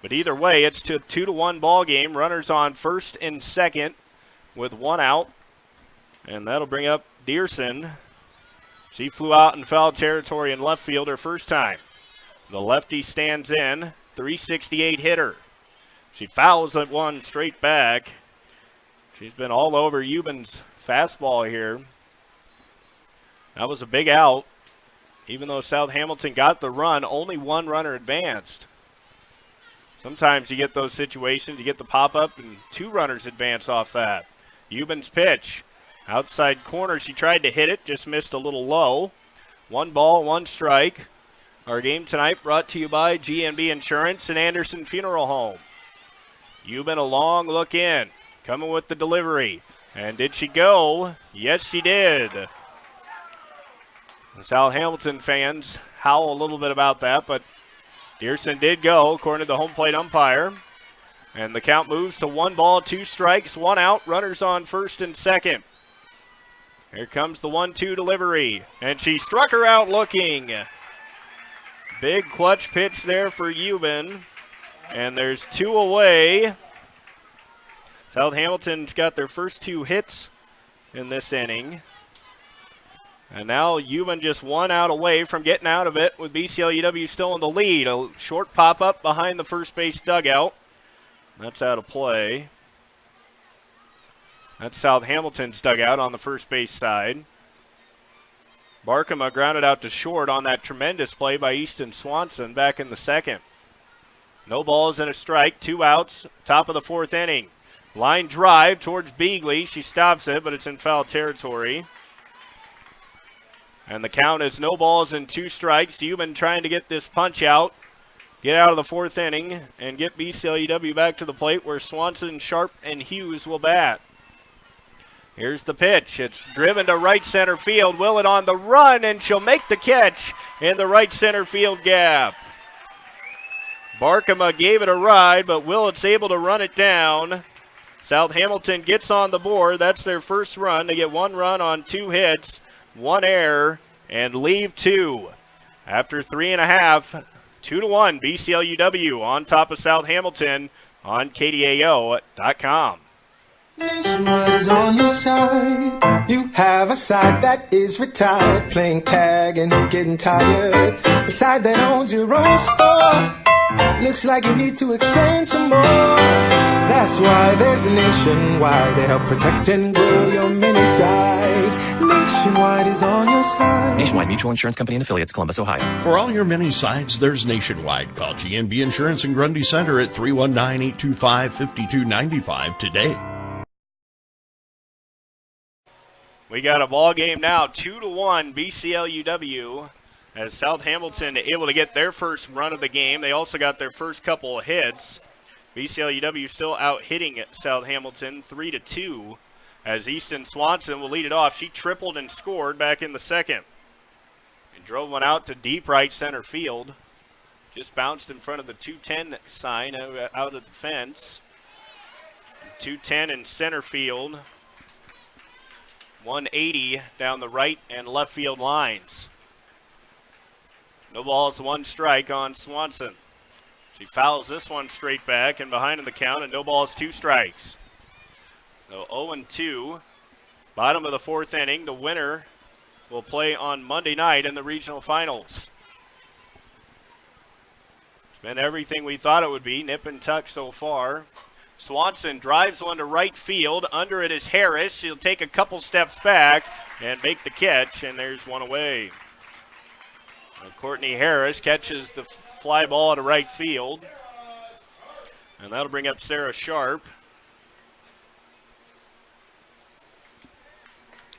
B: But either way, it's to a 2-1 ball game. Runners on first and second with 1 out. And that'll bring up Dearson. She flew out in foul territory in left field her first time. The lefty stands in, 368 hitter. She fouls at one straight back. She's been all over Euban's fastball here. That was a big out. Even though South Hamilton got the run, only 1 runner advanced. Sometimes you get those situations, you get the pop-up, and 2 runners advance off that. Euban's pitch. Outside corner, she tried to hit it, just missed a little low. 1 ball, 1 strike. Our game tonight brought to you by GNB Insurance and Anderson Funeral Home. Euban a long look in, coming with the delivery. And did she go? Yes, she did. The South Hamilton fans howl a little bit about that, but Dearson did go, according to the home plate umpire. And the count moves to 1 ball, 2 strikes, 1 out, runners on first and second. Here comes the 1-2 delivery, and she struck her out looking. Big clutch pitch there for Euban, and there's 2 away. South Hamilton's got their first 2 hits in this inning. And now Euban just 1 out away from getting out of it with BCLUW still in the lead. A short pop-up behind the first base dugout. That's out of play. That's South Hamilton's dugout on the first base side. Barkema grounded out to short on that tremendous play by Easton Swanson back in the second. No balls and a strike, 2 outs, top of the 4th inning. Line drive towards Beagley. She stops it, but it's in foul territory. And the count is no balls and 2 strikes. Human trying to get this punch out, get out of the 4th inning, and get BCLUW back to the plate where Swanson, Sharp, and Hughes will bat. Here's the pitch. It's driven to right center field. Willett on the run, and she'll make the catch in the right center field gap. Barkema gave it a ride, but Willett's able to run it down. South Hamilton gets on the board. That's their first run. They get 1 run on 2 hits, 1 error, and leave 2. After 3.5, 2-1, BCLUW on top of South Hamilton on KDAO.com.
C: Nationwide is on your side. You have a side that is retired, playing tag and getting tired. A side that owns your own store. Looks like you need to expand some more. That's why there's a Nationwide. They help protect and grow your many sides. Nationwide is on your side.
H: Nationwide Mutual Insurance Company and Affiliates, Columbus, Ohio.
A: For all your mini sides, there's Nationwide. Call GNB Insurance in Grundy Center at 319-825-5295 today.
B: We got a ball game now, 2-1 BCLUW, as South Hamilton able to get their first run of the game. They also got their first couple of hits. BCLUW still out hitting South Hamilton 3-2, as Easton Swanson will lead it off. She tripled and scored back in the second and drove one out to deep right center field. Just bounced in front of the 210 sign out of the fence. 210 in center field. 180 down the right and left field lines. No balls, 1 strike on Swanson. She fouls this one straight back and behind in the count, and no balls, 2 strikes. So 0-2, bottom of the 4th inning. The winner will play on Monday night in the regional finals. It's been everything we thought it would be, nip and tuck so far. Swanson drives one to right field. Under it is Harris. She'll take a couple steps back and make the catch, and there's one away. Courtney Harris catches the fly ball to right field, and that'll bring up Sarah Sharp.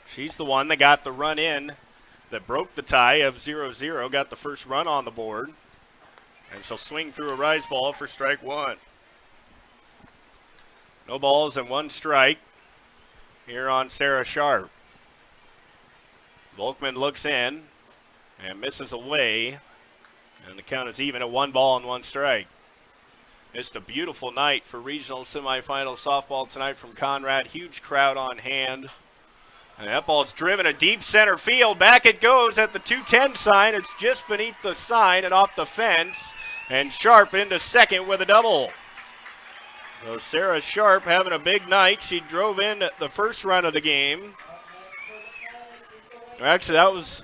B: She's the one that got the run in that broke the tie of 0-0, got the first run on the board, and she'll swing through a rise ball for strike 1. No balls and 1 strike here on Sarah Sharp. Volkman looks in and misses away, and the count is even at 1 ball and 1 strike. It's a beautiful night for regional semifinal softball tonight from Conrad. Huge crowd on hand. And that ball's driven to deep center field. Back it goes at the 210 sign. It's just beneath the sign and off the fence. And Sharp into second with a double. So Sarah Sharp having a big night. She drove in the first run of the game. Actually, that was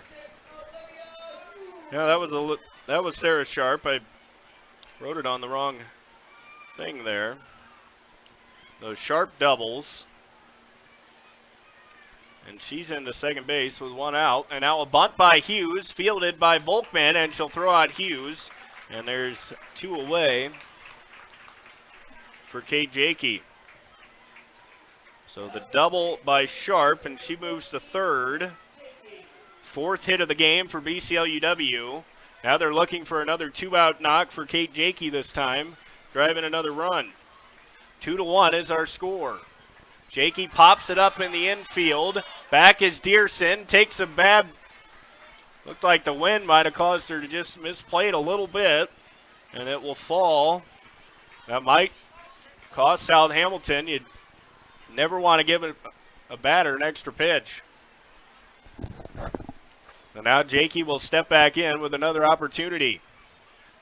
B: Sarah Sharp. I wrote it on the wrong thing there. Those Sharp doubles. And she's into second base with 1 out. And now a bunt by Hughes, fielded by Volkman, and she'll throw out Hughes. And there's 2 away for Kate Jakey. So the double by Sharp, and she moves to third. 4th hit of the game for BCLUW. Now they're looking for another 2-out knock for Kate Jakey this time, driving another run. 2-1 is our score. Jakey pops it up in the infield. Back is Dearson, takes a bad, looked like the wind might have caused her to just misplay it a little bit, and it will fall. That might cost South Hamilton. You'd never want to give a batter an extra pitch. So now Jakey will step back in with another opportunity.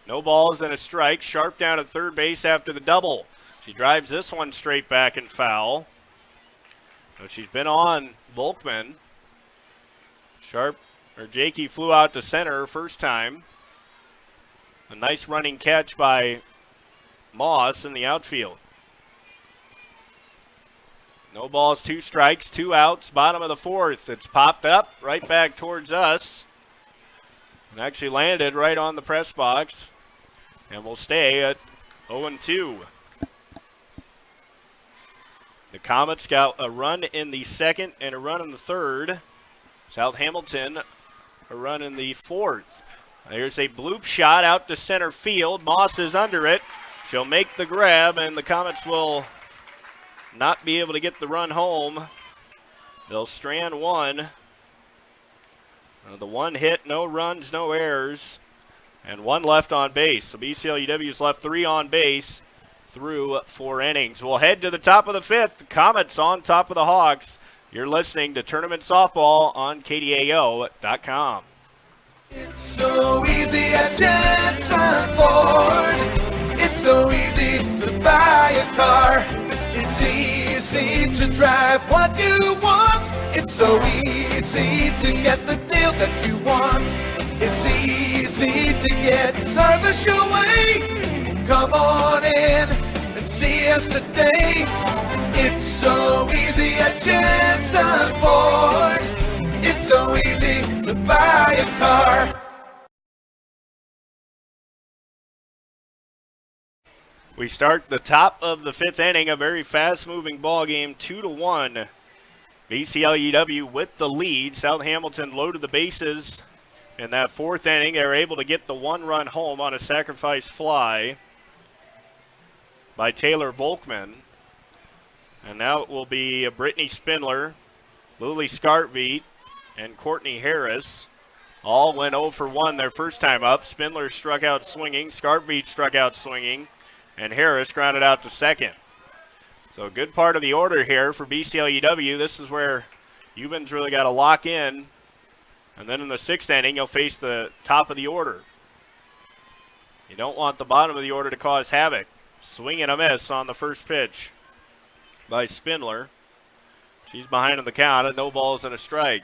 B: No balls and a strike. Sharp down at third base after the double. She drives this one straight back and foul. So she's been on Volkman. Jakey flew out to center her first time. A nice running catch by Moss in the outfield. No balls, 2 strikes, 2 outs, bottom of the 4th. It's popped up right back towards us and actually landed right on the press box, and will stay at 0-2. The Comets got a run in the 2nd and a run in the 3rd. South Hamilton a run in the 4th. There's a bloop shot out to center field. Moss is under it. She'll make the grab, and the Comets will not be able to get the run home. They'll strand one. The 1 hit, no runs, no errors, and 1 left on base. So BCLUW's left 3 on base through 4 innings. We'll head to the top of the 5th. The Comets on top of the Hawks. You're listening to Tournament Softball on KDAO.com.
C: It's so easy at Jensen Ford. It's so easy to buy a car. It's easy to drive what you want. It's so easy to get the deal that you want. It's easy to get service your way. Come on in and see us today. It's so easy at Jensen Ford. It's so easy to buy a car.
B: We start the top of the 5th inning, a very fast-moving ball game, 2-1. BCLUW with the lead. South Hamilton loaded the bases in that 4th inning. They were able to get the 1-run home on a sacrifice fly by Taylor Volkman. And now it will be Brittany Spindler, Lily Scartveet, and Courtney Harris. All went 0 for 1 their first time up. Spindler struck out swinging, Scartveet struck out swinging, and Harris grounded out to second. So a good part of the order here for BCLUW. This is where Euban's really got to lock in. And then in the 6th inning, you'll face the top of the order. You don't want the bottom of the order to cause havoc. Swing and a miss on the first pitch by Spindler. She's behind in the count at no balls and a strike.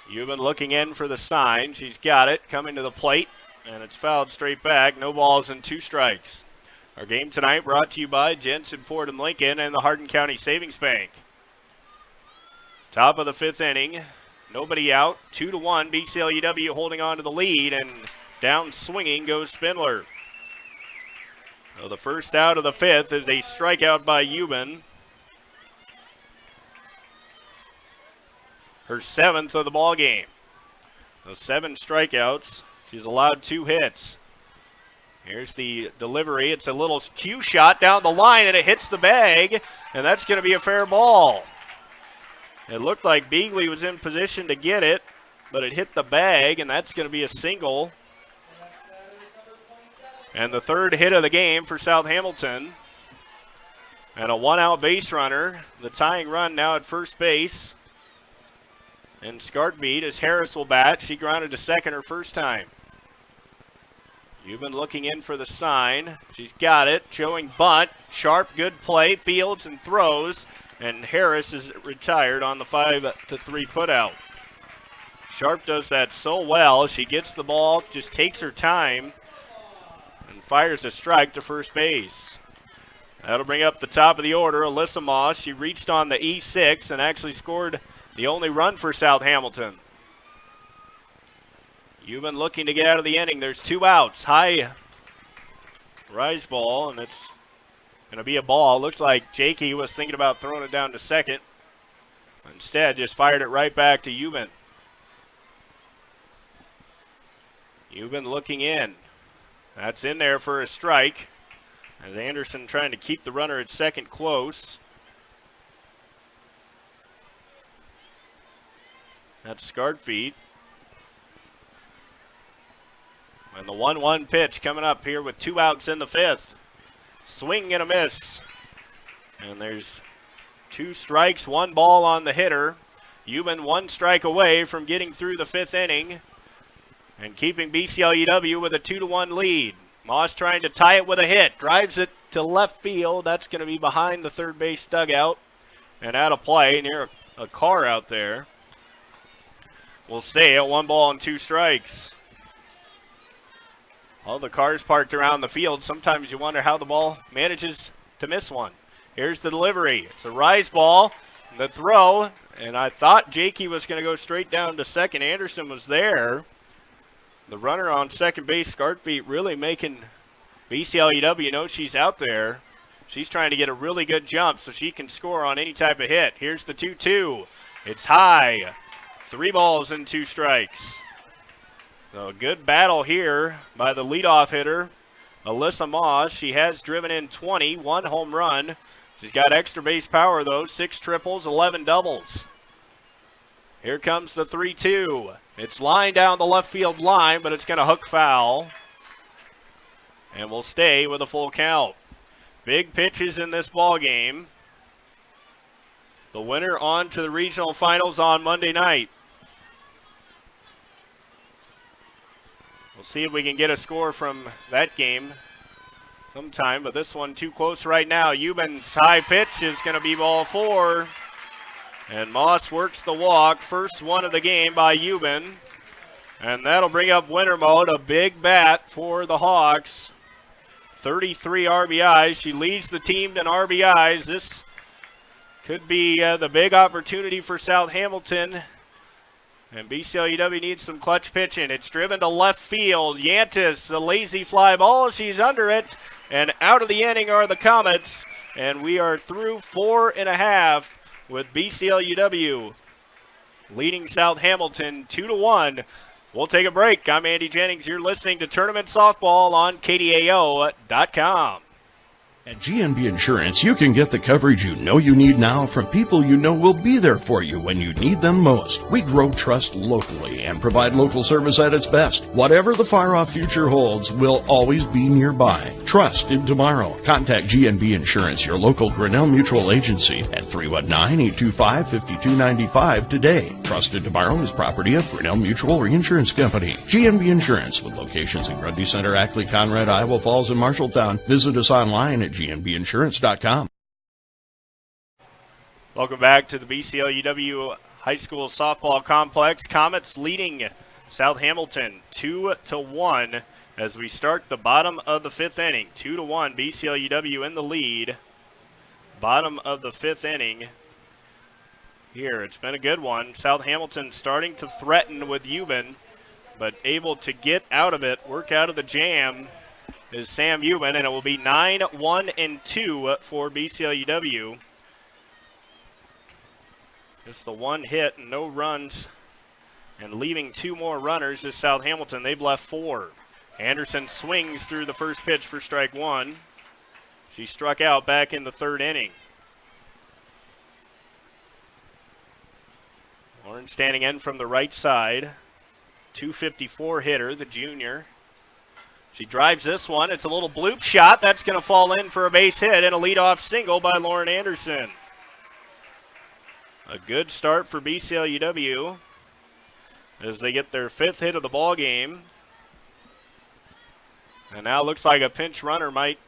B: Euban looking in for the sign. She's got it, coming to the plate, and it's fouled straight back. No balls and 2 strikes. Our game tonight brought to you by Jensen Ford and Lincoln and the Hardin County Savings Bank. Top of the 5th inning. Nobody out. 2-1. BCLUW holding on to the lead, and down swinging goes Spindler. So the first out of the 5th is a strikeout by Euban. Her 7th of the ball game. Those 7 strikeouts. She's allowed 2 hits. Here's the delivery. It's a little cue shot down the line, and it hits the bag, and that's going to be a fair ball. It looked like Beagley was in position to get it, but it hit the bag, and that's going to be a single. And the 3rd hit of the game for South Hamilton. And a 1-out base runner. The tying run now at first base. And Scartveet as Harris will bat. She grounded to second her first time. Euban looking in for the sign. She's got it. Showing bunt. Sharp, good play. Fields and throws. And Harris is retired on the 5-3 putout. Sharp does that so well. She gets the ball, just takes her time, and fires a strike to first base. That'll bring up the top of the order. Alyssa Moss. She reached on the E6 and actually scored the only run for South Hamilton. Euban looking to get out of the inning. There's 2 outs. High rise ball, and it's going to be a ball. Looks like Jakey was thinking about throwing it down to second. Instead, just fired it right back to Euban. Euban looking in. That's in there for a strike. As Anderson trying to keep the runner at second close. That's Scartveet. And the 1-1 pitch coming up here with 2 outs in the 5th. Swing and a miss. And there's 2 strikes, 1 ball on the hitter. Euban 1 strike away from getting through the 5th inning and keeping BCLUW with a 2-1 lead. Moss trying to tie it with a hit. Drives it to left field. That's going to be behind the third base dugout and out of play near a car out there. Will stay at 1 ball and 2 strikes. All the cars parked around the field. Sometimes you wonder how the ball manages to miss one. Here's the delivery. It's a rise ball. The throw, and I thought Jakey was going to go straight down to second. Anderson was there. The runner on second base, Scartbeat, really making BCLUW know she's out there. She's trying to get a really good jump so she can score on any type of hit. Here's the 2-2. It's high. 3 balls and 2 strikes. So a good battle here by the leadoff hitter, Alyssa Moss. She has driven in 20, 1 home run. She's got extra base power, though, 6 triples, 11 doubles. Here comes the 3-2. It's lined down the left field line, but it's going to hook foul. And we'll stay with a full count. Big pitches in this ball game. The winner on to the regional finals on Monday night. We'll see if we can get a score from that game sometime, but this one too close right now. Euban's high pitch is going to be ball 4. And Moss works the walk. First one of the game by Euban. And that'll bring up winner mode. A big bat for the Hawks. 33 RBIs. She leads the team in RBIs. This could be the big opportunity for South Hamilton. And BCLUW needs some clutch pitching. It's driven to left field. Yantis, a lazy fly ball. She's under it. And out of the inning are the Comets. And we are through 4 1/2 with BCLUW leading South Hamilton 2-1. We'll take a break. I'm Andy Jennings. You're listening to Tournament Softball on KDAO.com.
A: At GNB Insurance, you can get the coverage you know you need now from people you know will be there for you when you need them most. We grow trust locally and provide local service at its best. Whatever the far-off future holds, we'll always be nearby. Trust in tomorrow. Contact GNB Insurance, your local Grinnell Mutual agency, at 319-825-5295 today. Trust in tomorrow is property of Grinnell Mutual Reinsurance Company. GNB Insurance, with locations in Grundy Center, Ackley, Conrad, Iowa Falls, and Marshalltown. Visit us online at gnbinsurance.com.
B: Welcome back to the BCLUW High School Softball Complex. Comets leading South Hamilton 2-1 as we start the bottom of the 5th inning. 2-1, BCLUW in the lead. Bottom of the 5th inning. Here, it's been a good one. South Hamilton starting to threaten with Euban, but able to get out of it, work out of the jam is Sam Euban, and it will be 9-1-2 for BCLUW. Just the one hit and no runs, and leaving 2 more runners is South Hamilton. They've left 4. Anderson swings through the first pitch for strike 1. She struck out back in the 3rd inning. Lauren standing in from the right side. 254 hitter, the junior. She drives this one. It's a little bloop shot. That's going to fall in for a base hit and a leadoff single by Lauren Anderson. A good start for BCLUW as they get their 5th hit of the ball game. And now looks like a pinch runner might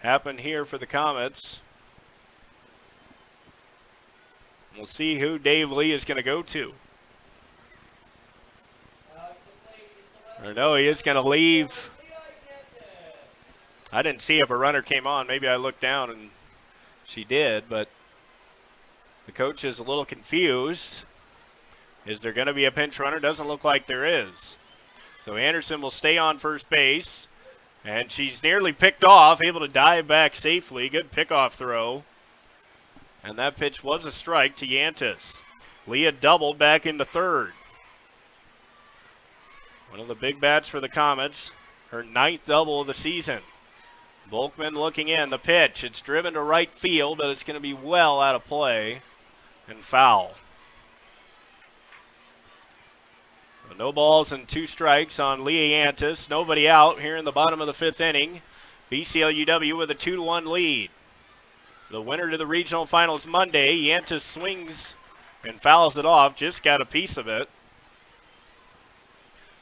B: happen here for the Comets. We'll see who Dave Lee is going to go to. Or no, he is going to leave. I didn't see if a runner came on. Maybe I looked down and she did, but the coach is a little confused. Is there going to be a pinch runner? Doesn't look like there is. So Anderson will stay on first base, and she's nearly picked off, able to dive back safely. Good pickoff throw. And that pitch was a strike to Yantis. Leah doubled back into 3rd. One of the big bats for the Comets, her 9th double of the season. Volkman looking in, the pitch. It's driven to right field, but it's going to be well out of play and foul. So no balls and 2 strikes on Leah Yantis. Nobody out here in the bottom of the 5th inning. BCLUW with a 2-1 lead. The winner to the regional finals Monday. Yantis swings and fouls it off. Just got a piece of it.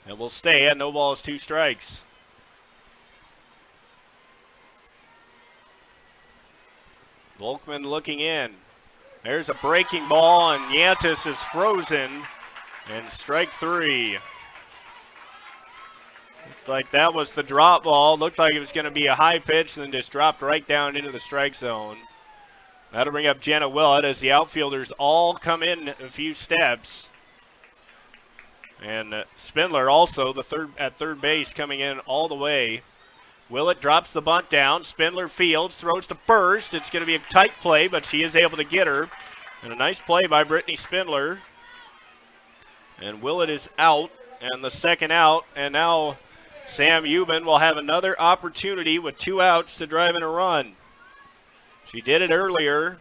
B: And we'll stay at no balls, 2 strikes. Volkman looking in. There's a breaking ball, and Yantis is frozen. And strike 3. Looked like that was the drop ball. Looked like it was going to be a high pitch and then just dropped right down into the strike zone. That'll bring up Jenna Willett as the outfielders all come in a few steps. And Spindler also at third base coming in all the way. Willett drops the bunt down. Spindler fields, throws to first. It's going to be a tight play, but she is able to get her. And a nice play by Brittany Spindler. And Willett is out, and the second out. And now Sam Euban will have another opportunity with 2 outs to drive in a run. She did it earlier.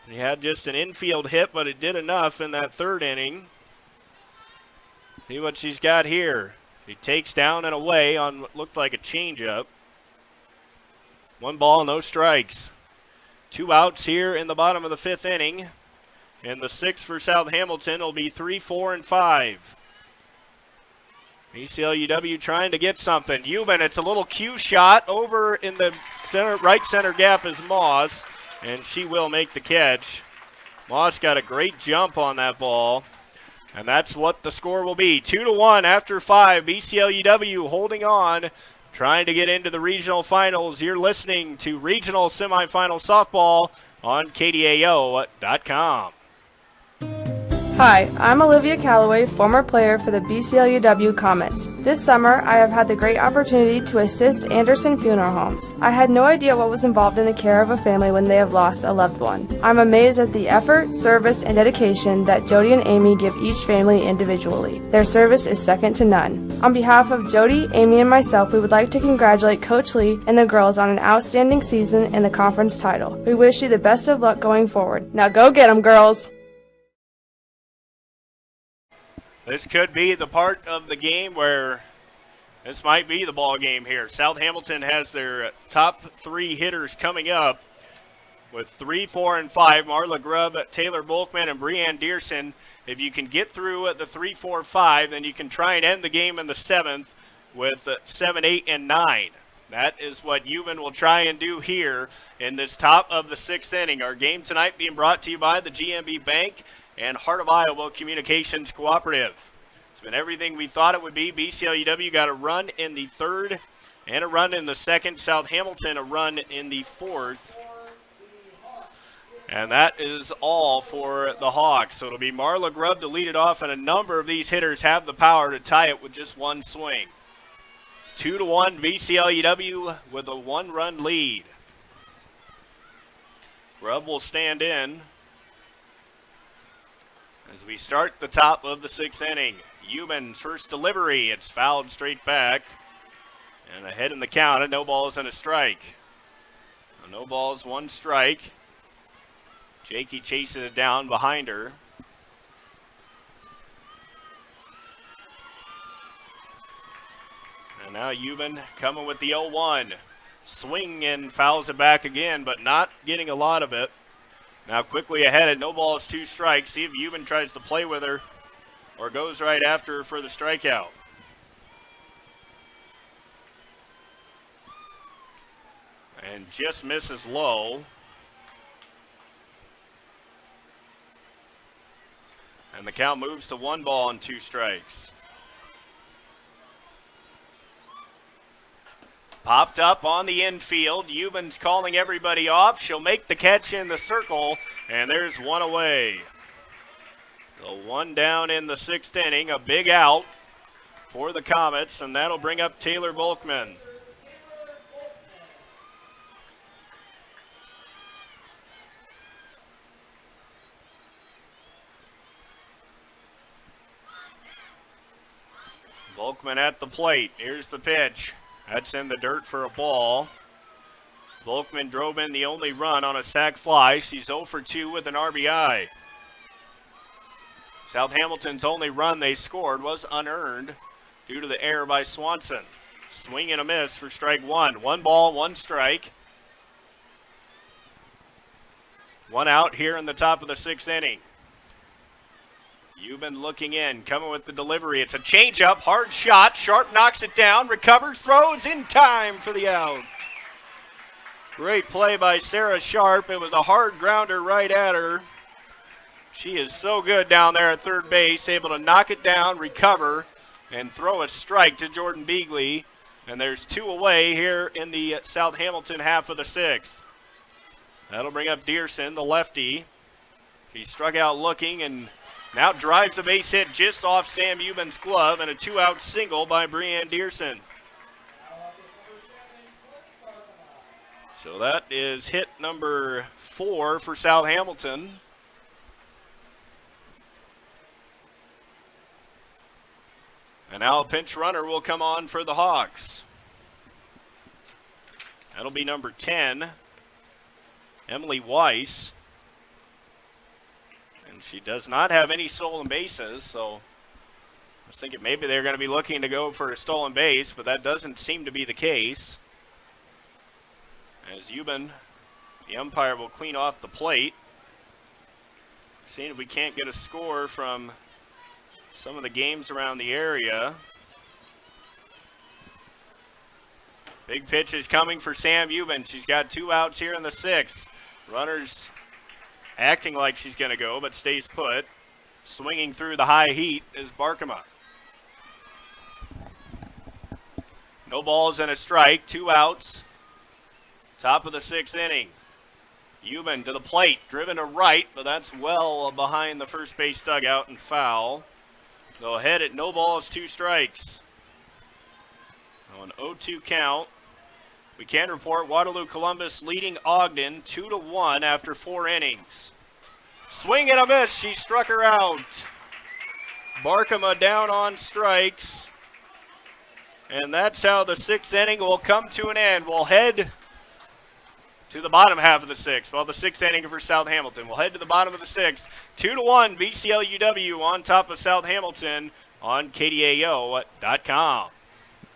B: He had just an infield hit, but it did enough in that third inning. See what she's got here. She takes down and away on what looked like a changeup. 1 ball, no strikes. 2 outs here in the bottom of the 5th inning. And the 6th for South Hamilton will be 3, 4, and 5. BCLUW trying to get something. Euban, it's a little cue shot over in the right center gap is Moss, and she will make the catch. Moss got a great jump on that ball. And that's what the score will be. 2-1 after 5. BCLUW holding on, trying to get into the regional finals. You're listening to Regional Semifinal Softball on KDAO.com.
D: Hi, I'm Olivia Calloway, former player for the BCLUW Comets. This summer, I have had the great opportunity to assist Anderson Funeral Homes. I had no idea what was involved in the care of a family when they have lost a loved one. I'm amazed at the effort, service, and dedication that Jody and Amy give each family individually. Their service is second to none. On behalf of Jody, Amy, and myself, we would like to congratulate Coach Lee and the girls on an outstanding season and the conference title. We wish you the best of luck going forward. Now go get 'em, girls!
B: This could be the part of the game where this might be the ball game here. South Hamilton has their top 3 hitters coming up with 3, 4, and 5. Marla Grubb, Taylor Volkman, and Breanne Dearson. If you can get through the 3, 4, 5, then you can try and end the game in the 7th with 7, 8, and 9. That is what Euban will try and do here in this top of the 6th inning. Our game tonight being brought to you by the GMB Bank and Heart of Iowa Communications Cooperative. It's been everything we thought it would be. BCLUW got a run in the 3rd and a run in the 2nd. South Hamilton a run in the 4th. And that is all for the Hawks. So it'll be Marla Grubb to lead it off, and a number of these hitters have the power to tie it with just one swing. 2-1 BCLUW with a 1-run lead. Grubb will stand in as we start the top of the 6th inning. Euban's first delivery. It's fouled straight back. And ahead in the count, no balls and a strike. No balls, 1 strike. Jakey chases it down behind her. And now Euban coming with the 0-1. Swing and fouls it back again, but not getting a lot of it. Now quickly ahead at no balls, 2 strikes. See if Euban tries to play with her or goes right after her for the strikeout. And just misses low. And the count moves to 1 ball and 2 strikes. Popped up on the infield. Euban's calling everybody off. She'll make the catch in the circle, and there's 1 away. So 1 down in the 6th inning, a big out for the Comets, and that'll bring up Taylor Volkman. Volkman at the plate. Here's the pitch. That's in the dirt for a ball. Volkman drove in the only run on a sac fly. She's 0 for 2 with an RBI. South Hamilton's only run they scored was unearned due to the error by Swanson. Swing and a miss for strike 1. 1 ball, 1 strike. 1 out here in the top of the 6th inning. Euban looking in, coming with the delivery. It's a changeup, hard shot. Sharp knocks it down, recovers, throws in time for the out. Great play by Sarah Sharp. It was a hard grounder right at her. She is so good down there at third base, able to knock it down, recover, and throw a strike to Jordan Beagley. And there's 2 away here in the South Hamilton half of the 6th. That'll bring up Dearson, the lefty. He struck out looking and now drives a base hit just off Sam Euban's glove, and a 2-out single by Breanne Dearson. So that is hit number 4 for South Hamilton. And now a pinch runner will come on for the Hawks. That'll be number 10, Emily Weiss. And she does not have any stolen bases, so I was thinking maybe they're going to be looking to go for a stolen base, but that doesn't seem to be the case. As Euban, the umpire, will clean off the plate. Seeing if we can't get a score from some of the games around the area. Big pitch is coming for Sam Euban. She's got 2 outs here in the 6th. Runners acting like she's going to go, but stays put. Swinging through the high heat is Barkema. No balls and a strike, 2 outs. Top of the 6th inning. Euban to the plate, driven to right, but that's well behind the first base dugout and foul. So ahead at no balls, 2 strikes. So an 0-2 count. We can report Waterloo Columbus leading Ogden 2-1 after 4 innings. Swing and a miss. She struck her out. Barkema down on strikes. And that's how the 6th inning will come to an end. We'll head to the bottom half of the 6th. Well, the 6th inning for South Hamilton. We'll head to the bottom of the 6th. 2-1 BCLUW on top of South Hamilton on KDAO.com.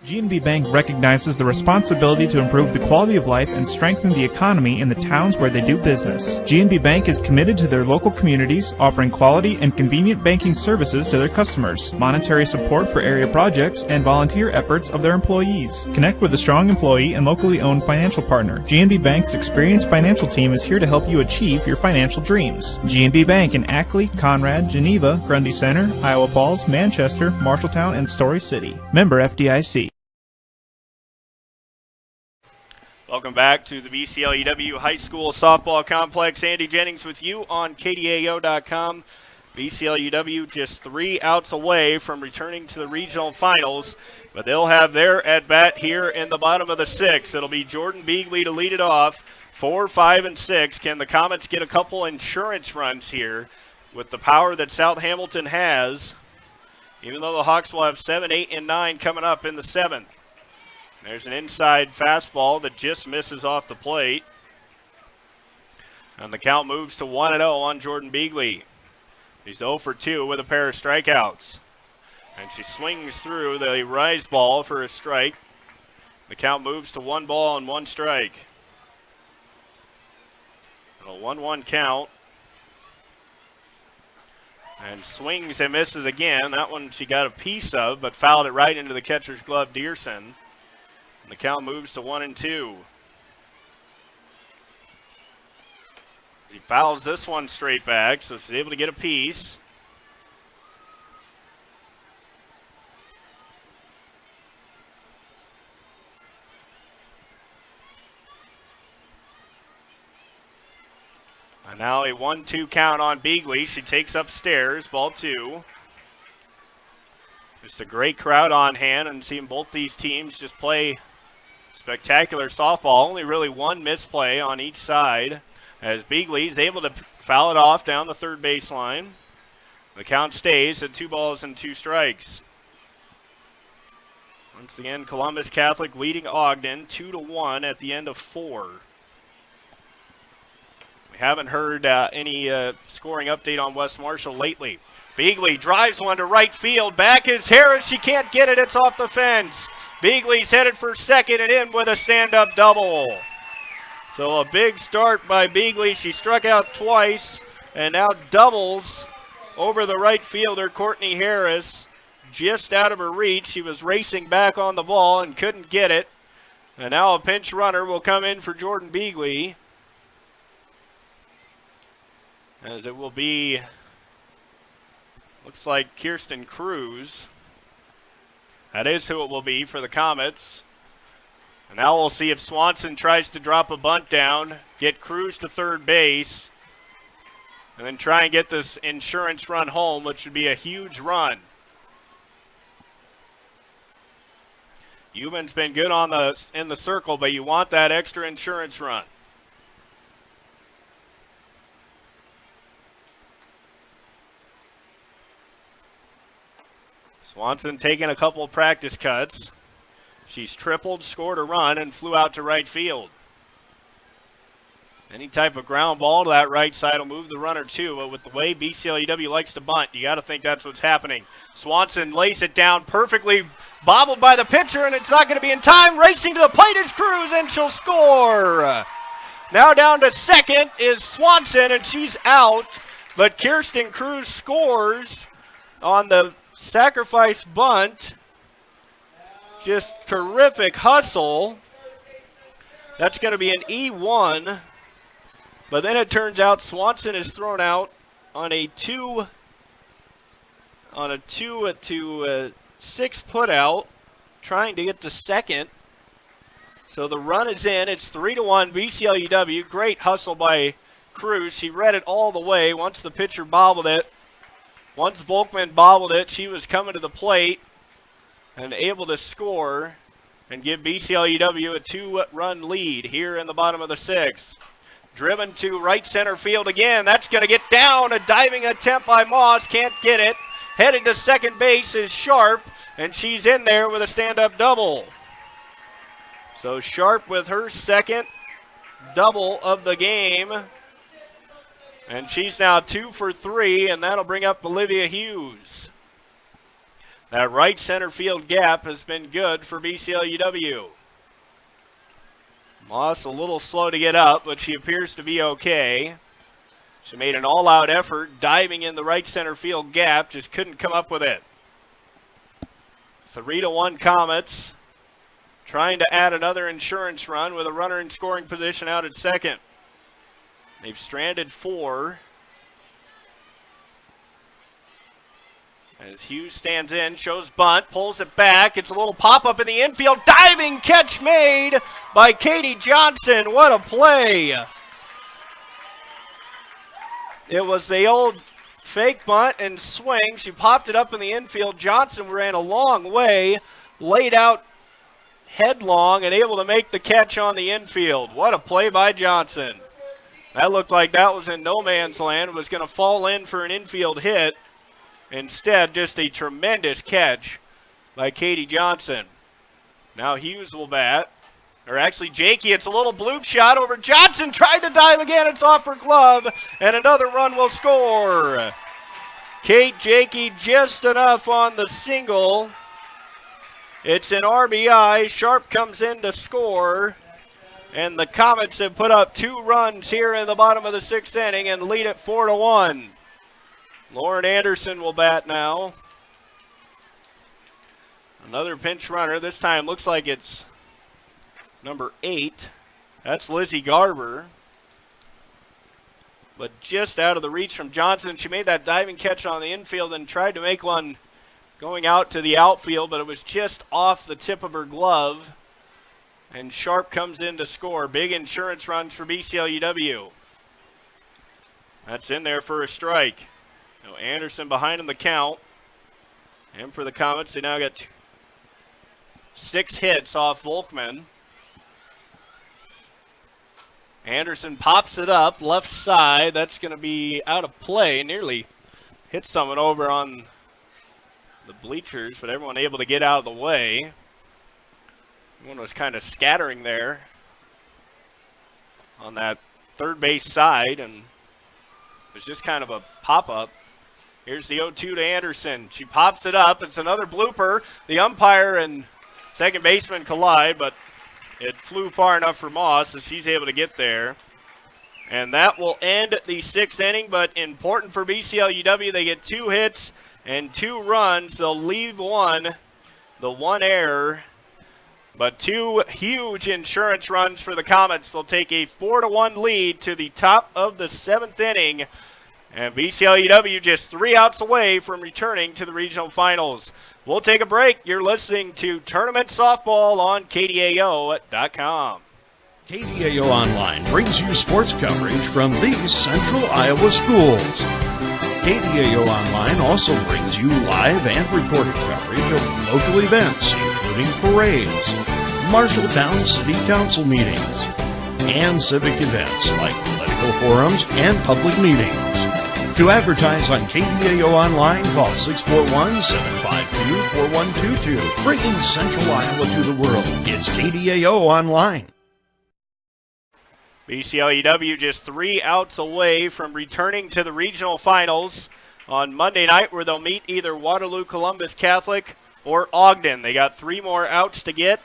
F: G&B Bank recognizes the responsibility to improve the quality of life and strengthen the economy in the towns where they do business. G&B Bank is committed to their local communities, offering quality and convenient banking services to their customers, monetary support for area projects, and volunteer efforts of their employees. Connect with a strong employee and locally owned financial partner. G&B Bank's experienced financial team is here to help you achieve your financial dreams. G&B Bank in Ackley, Conrad, Geneva, Grundy Center, Iowa Falls, Manchester, Marshalltown, and Story City. Member FDIC.
B: Welcome back to the BCLUW High School Softball Complex. Andy Jennings with you on KDAO.com. BCLUW just 3 outs away from returning to the regional finals, but they'll have their at-bat here in the bottom of the 6th. It'll be Jordan Beagley to lead it off. 4, 5, and 6. Can the Comets get a couple insurance runs here with the power that South Hamilton has, even though the Hawks will have 7, 8, and 9 coming up in the 7th? There's an inside fastball that just misses off the plate. And the count moves to 1-0 on Jordan Beagley. He's 0 for 2 with a pair of strikeouts. And she swings through the rise ball for a strike. The count moves to 1 ball and 1 strike. And a 1-1 count. And swings and misses again. That one she got a piece of, but fouled it right into the catcher's glove, Dearson. And the count moves to 1-2. He fouls this one straight back, so she's able to get a piece. And now a 1-2 count on Beagley. She takes upstairs, ball 2. Just a great crowd on hand, and seeing both these teams just play spectacular softball. Only really 1 misplay on each side, as Beagley is able to foul it off down the third baseline. The count stays at 2 balls and 2 strikes. Once again, Columbus Catholic leading Ogden 2-1 at the end of 4. We haven't heard any scoring update on West Marshall lately. Beagley drives one to right field. Back is Harris. She can't get it. It's off the fence. Beagley's headed for second and in with a stand-up double. So a big start by Beagley. She struck out twice and now doubles over the right fielder, Courtney Harris. Just out of her reach. She was racing back on the ball and couldn't get it. And now a pinch runner will come in for Jordan Beagley, as it will be, looks like Kirsten Cruz. That is who it will be for the Comets. And now we'll see if Swanson tries to drop a bunt down, get Cruz to third base, and then try and get this insurance run home, which would be a huge run. Euban's been good in the circle, but you want that extra insurance run. Swanson taking a couple of practice cuts. She's tripled, scored a run, and flew out to right field. Any type of ground ball to that right side will move the runner too, but with the way BCLUW likes to bunt, you got to think that's what's happening. Swanson lays it down perfectly, bobbled by the pitcher, and it's not going to be in time. Racing to the plate is Cruz, and she'll score. Now down to second is Swanson, and she's out, but Kirsten Cruz scores on the sacrifice bunt. Just terrific hustle. That's going to be an E1. But then it turns out Swanson is thrown out on a 2 to 6 put out, trying to get to second. So the run is in. It's 3-1 BCLUW. Great hustle by Cruz. She read it all the way once the pitcher bobbled it. Once Volkman bobbled it, she was coming to the plate and able to score and give BCLUW a 2-run lead here in the bottom of the sixth. Driven to right center field again. That's going to get down. A diving attempt by Moss. Can't get it. Headed to second base is Sharp, and she's in there with a stand-up double. So Sharp with her second double of the game. And she's now 2 for 3, and that'll bring up Olivia Hughes. That right center field gap has been good for BCLUW. Moss a little slow to get up, but she appears to be okay. She made an all-out effort, diving in the right center field gap, just couldn't come up with it. 3-1 Comets, trying to add another insurance run with a runner in scoring position out at second. They've stranded 4. As Hughes stands in, shows bunt, pulls it back. It's a little pop-up in the infield. Diving catch made by Katie Johnson. What a play. It was the old fake bunt and swing. She popped it up in the infield. Johnson ran a long way, laid out headlong, and able to make the catch on the infield. What a play by Johnson. That looked like that was in no man's land. It was going to fall in for an infield hit. Instead, just a tremendous catch by Katie Johnson. Now Hughes will bat. Or actually, Jakey, it's a little bloop shot over Johnson. Tried to dive again. It's off her glove. And another run will score. Kate Jakey just enough on the single. It's an RBI. Sharp comes in to score. And the Comets have put up 2 runs here in the bottom of the 6th inning and lead it 4-1. Lauren Anderson will bat now. Another pinch runner. This time looks like it's number 8. That's Lizzie Garber. But just out of the reach from Johnson. She made that diving catch on the infield and tried to make one going out to the outfield, but it was just off the tip of her glove. And Sharp comes in to score. Big insurance runs for BCLUW. That's in there for a strike. Now Anderson behind in the count. And for the Comets, they now got 6 hits off Volkman. Anderson pops it up, left side. That's going to be out of play. Nearly hit someone over on the bleachers, but everyone able to get out of the way. One was kind of scattering there on that third base side, and it was just kind of a pop-up. Here's the 0-2 to Anderson. She pops it up. It's another blooper. The umpire and second baseman collide, but it flew far enough for Moss, so she's able to get there. And that will end the 6th inning, but important for BCLUW. They get 2 hits and 2 runs. They'll leave one, the 1 error. But 2 huge insurance runs for the Comets. They'll take a 4-1 lead to the top of the 7th inning. And BCLUW just 3 outs away from returning to the regional finals. We'll take a break. You're listening to Tournament Softball on KDAO.com.
A: KDAO Online brings you sports coverage from these Central Iowa schools. KDAO Online also brings you live and recorded coverage of local events, including parades, Marshalltown City Council meetings, and civic events like political forums and public meetings. To advertise on KDAO Online, call 641-752-4122. Bringing Central Iowa to the world. It's KDAO Online.
B: BCLUW just 3 outs away from returning to the regional finals on Monday night, where they'll meet either Waterloo Columbus Catholic or Ogden. They got 3 more outs to get.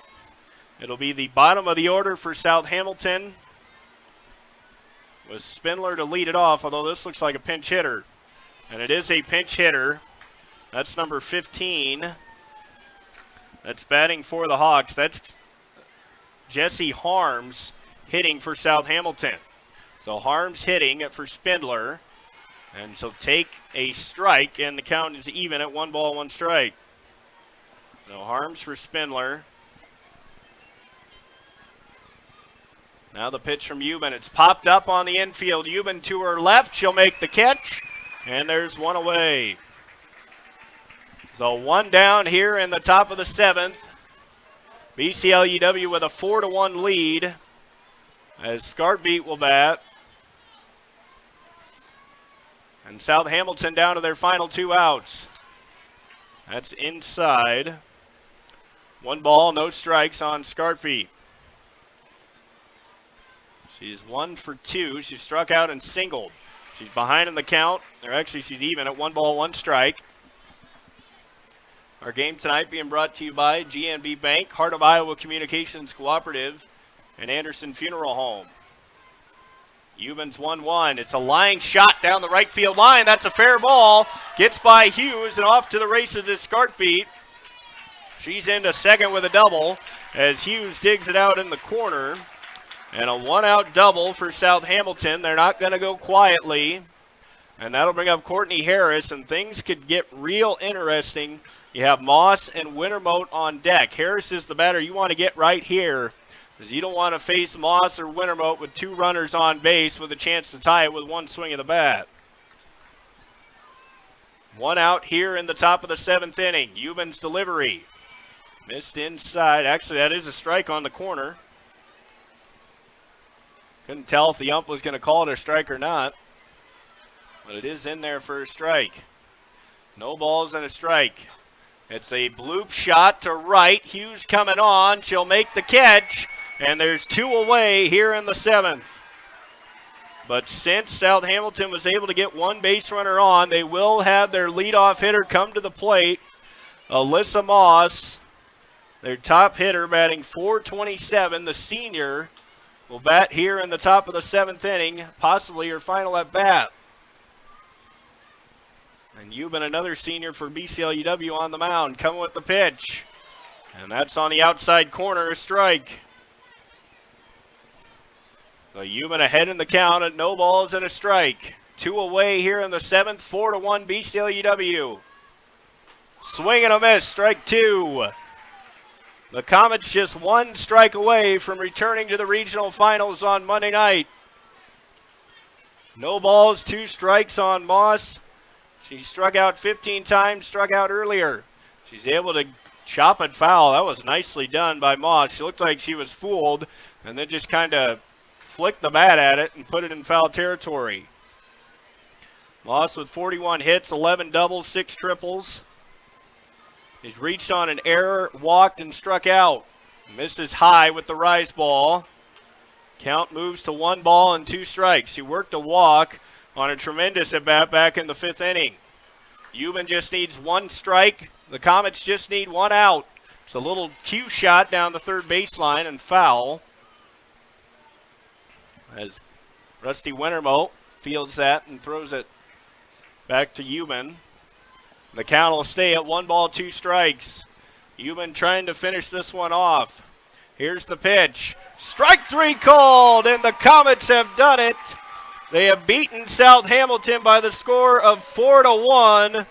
B: It'll be the bottom of the order for South Hamilton, with Spindler to lead it off, although this looks like a pinch hitter. And it is a pinch hitter. That's number 15. That's batting for the Hawks. That's Jesse Harms hitting for South Hamilton. So Harms hitting for Spindler. And so take a strike, and the count is even at 1 ball, 1 strike. So Harms for Spindler. Now the pitch from Euban. It's popped up on the infield. Euban to her left. She'll make the catch. And there's 1 away. So 1 down here in the top of the 7th. BCLUW with a 4-1 lead as Scarbeat will bat. And South Hamilton down to their final 2 outs. That's inside. 1 ball, no strikes on Scarfeet. She's 1 for 2. She struck out and singled. She's behind in the count. Or actually, she's even at 1 ball, 1 strike. Our game tonight being brought to you by GNB Bank, Heart of Iowa Communications Cooperative, and Anderson Funeral Home. Euban's 1-1. It's a line shot down the right field line. That's a fair ball. Gets by Hughes and off to the races is Scarfeet. She's into second with a double as Hughes digs it out in the corner. And a 1-out double for South Hamilton. They're not going to go quietly. And that'll bring up Courtney Harris, and things could get real interesting. You have Moss and Wintermote on deck. Harris is the batter you want to get right here, because you don't want to face Moss or Wintermote with 2 runners on base with a chance to tie it with 1 swing of the bat. 1 out here in the top of the 7th inning. Euban's delivery. Missed inside. Actually, that is a strike on the corner. Couldn't tell if the ump was going to call it a strike or not. But it is in there for a strike. No balls and a strike. It's a bloop shot to right. Hughes coming on. She'll make the catch. And there's 2 away here in the 7th. But since South Hamilton was able to get 1 base runner on, they will have their leadoff hitter come to the plate. Alyssa Moss, their top hitter, batting .427. The senior will bat here in the top of the 7th inning, possibly her final at bat. And Euban, another senior for BCLUW, on the mound, coming with the pitch. And that's on the outside corner, a strike. So Euban ahead in the count at no balls and a strike. 2 away here in the 7th, 4-1 BCLUW. Swing and a miss, strike 2. The Comets just 1 strike away from returning to the regional finals on Monday night. No balls, 2 strikes on Moss. She struck out 15 times, struck out earlier. She's able to chop it foul. That was nicely done by Moss. She looked like she was fooled and then just kind of flicked the bat at it and put it in foul territory. Moss with 41 hits, 11 doubles, 6 triples. He's reached on an error, walked, and struck out. Misses high with the rise ball. Count moves to 1 ball and 2 strikes. She worked a walk on a tremendous at-bat back in the 5th inning. Euban just needs 1 strike. The Comets just need 1 out. It's a little cue shot down the 3rd baseline and foul. As Rusty Wintermote fields that and throws it back to Euban. The count will stay at 1 ball, 2 strikes. Euban trying to finish this one off. Here's the pitch. Strike 3 called, and the Comets have done it. They have beaten South Hamilton by the score of 4-1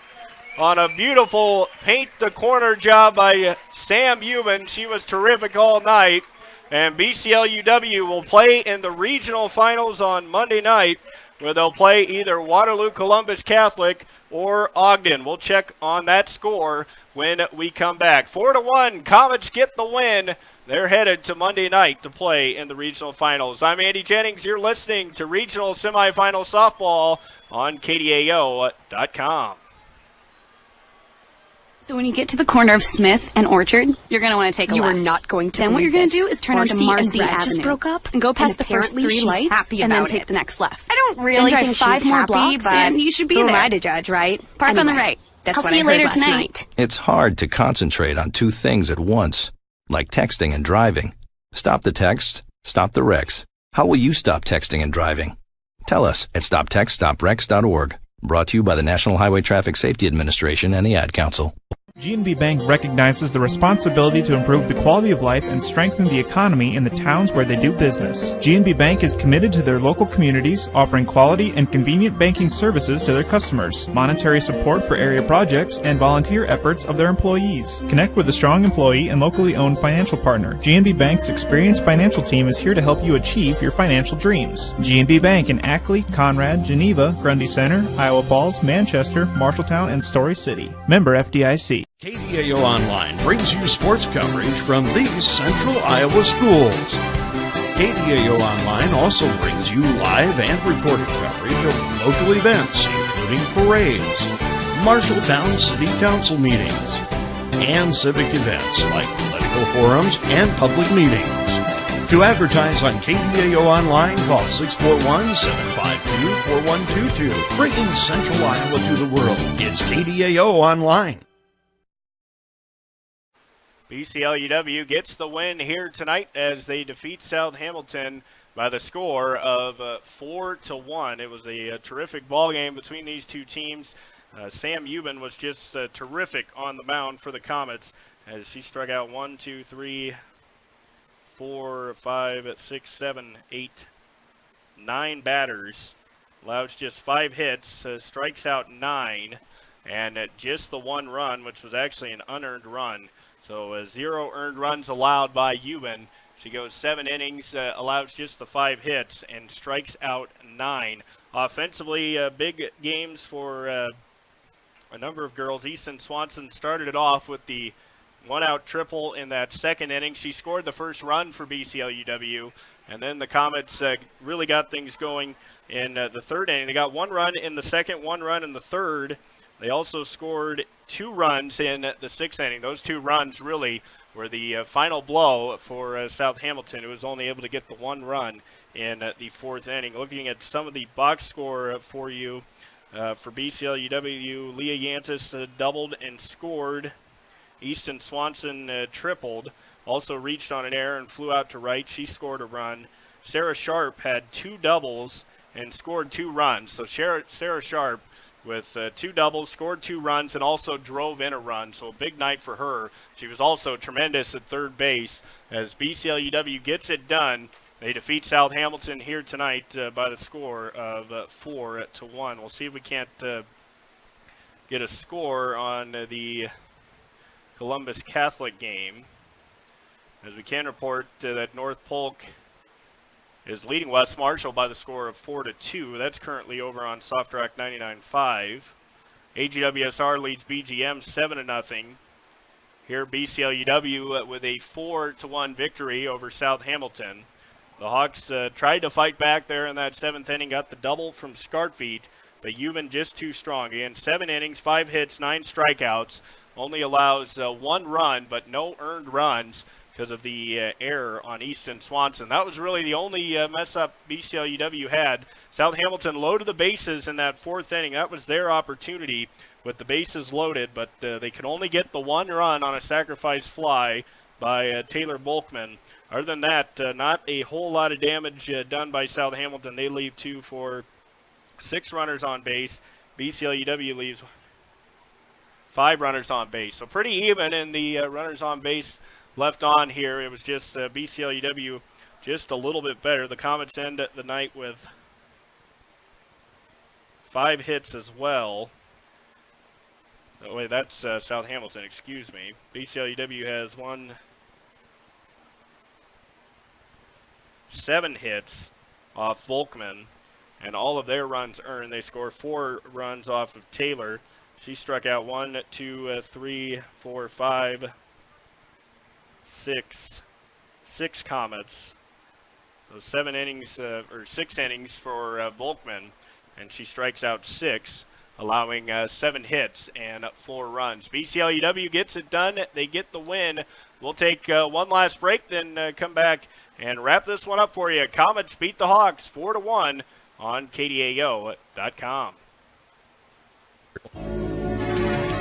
B: on a beautiful paint the corner job by Sam Euban. She was terrific all night. And BCLUW will play in the regional finals on Monday night, where they'll play either Waterloo Columbus Catholic or Ogden. We'll check on that score when we come back. 4-1, Comets get the win. They're headed to Monday night to play in the regional finals. I'm Andy Jennings. You're listening to Regional Semifinal Softball on KDAO.com.
E: So when you get to the corner of Smith and Orchard, you're going to want to take a left.
I: You are not going to.
E: Then what you're going to do is turn onto Marcy
I: and
E: Avenue.
I: just broke up,
E: and go past the first
I: apparently
E: 3
I: she's
E: lights,
I: happy
E: and then
I: about
E: take
I: it.
E: the next left.
I: I don't really
E: then drive
I: think
E: 5
I: she's
E: more
I: happy,
E: blocks,
I: but
E: and you should be
I: who
E: there.
I: am I to judge, right?
E: Park on the
I: Anyway,
E: right.
I: That's
E: I'll
I: what
E: see
I: I
E: you
I: heard
E: later
I: last
E: tonight.
I: night.
G: It's hard to concentrate on two things at once, like texting and driving. Stop the text, stop the wrecks. How will you stop texting and driving? Tell us at stoptextstoprex.org. Brought to you by the National Highway Traffic Safety Administration and the Ad Council.
F: G&B Bank recognizes the responsibility to improve the quality of life and strengthen the economy in the towns where they do business. G&B Bank is committed to their local communities, offering quality and convenient banking services to their customers, monetary support for area projects, and volunteer efforts of their employees. Connect with a strong employee and locally owned financial partner. G&B Bank's experienced financial team is here to help you achieve your financial dreams. G&B Bank in Ackley, Conrad, Geneva, Grundy Center, Iowa Falls, Manchester, Marshalltown, and Story City. Member FDIC.
A: KDAO Online brings you sports coverage from these Central Iowa schools. KDAO Online also brings you live and recorded coverage of local events, including parades, Marshalltown City Council meetings, and civic events like political forums and public meetings. To advertise on KDAO Online, call 641-752-4122. Bringing Central Iowa to the world. It's KDAO Online.
B: BCLUW gets the win here tonight as they defeat South Hamilton by the score of 4-1. It was a terrific ball game between these two teams. Sam Euban was just terrific on the mound for the Comets as she struck out 1, 2, 3, 4, 5, 6, 7, 8, 9 batters. Allows just 5 hits, strikes out 9, and just the 1 run, which was actually an unearned run. So 0 earned runs allowed by Euban. She goes 7 innings, allows just the 5 hits, and strikes out 9. Offensively, big games for a number of girls. Easton Swanson started it off with the 1-out triple in that second inning. She scored the first run for BCLUW, and then the Comets really got things going in the third inning. They got 1 run in the second, 1 run in the third. They also scored 2 runs in the 6th inning. Those 2 runs really were the final blow for South Hamilton, who was only able to get the 1 run in the 4th inning. Looking at some of the box score for you, for BCLUW, Leah Yantis doubled and scored. Easton Swanson tripled, also reached on an error and flew out to right. She scored a run. Sarah Sharp had 2 doubles and scored 2 runs. So Sarah Sharp with 2 doubles, scored 2 runs, and also drove in a run. So a big night for her. She was also tremendous at third base as BCLUW gets it done. They defeat South Hamilton here tonight by the score of 4-1. We'll see if we can't get a score on the Columbus Catholic game, as we can report that North Polk is leading West Marshall by the score of 4-2. That's currently over on Soft Rock 99.5. AGWSR leads BGM 7-0. Here BCLUW with a 4-1 victory over South Hamilton. The Hawks tried to fight back there in that 7th inning, got the double from Scarfeet, but Euban just too strong. Again, 7 innings, 5 hits, 9 strikeouts. Only allows 1 run, but no earned runs because of the error on Easton Swanson. That was really the only mess-up BCLUW had. South Hamilton loaded the bases in that 4th inning. That was their opportunity with the bases loaded, but they could only get the 1 run on a sacrifice fly by Taylor Volkman. Other than that, not a whole lot of damage done by South Hamilton. They leave 2 for 6 runners on base. BCLUW leaves 5 runners on base. So pretty even in the runners on base left on here. It was just BCLUW just a little bit better. The Comets end the night with 5 hits as well. Oh, wait, that's South Hamilton, excuse me. BCLUW has 7 hits off Volkman, and all of their runs earned. They score 4 runs off of Taylor. She struck out 1, 2, 3, 4, 5, 6 Comets. So 7 innings, or 6 innings for Volkman, and she strikes out 6, allowing 7 hits and 4 runs. BCLUW gets it done. They get the win. We'll take one last break, then come back and wrap this one up for you. Comets beat the Hawks 4-1 on KDAO.com.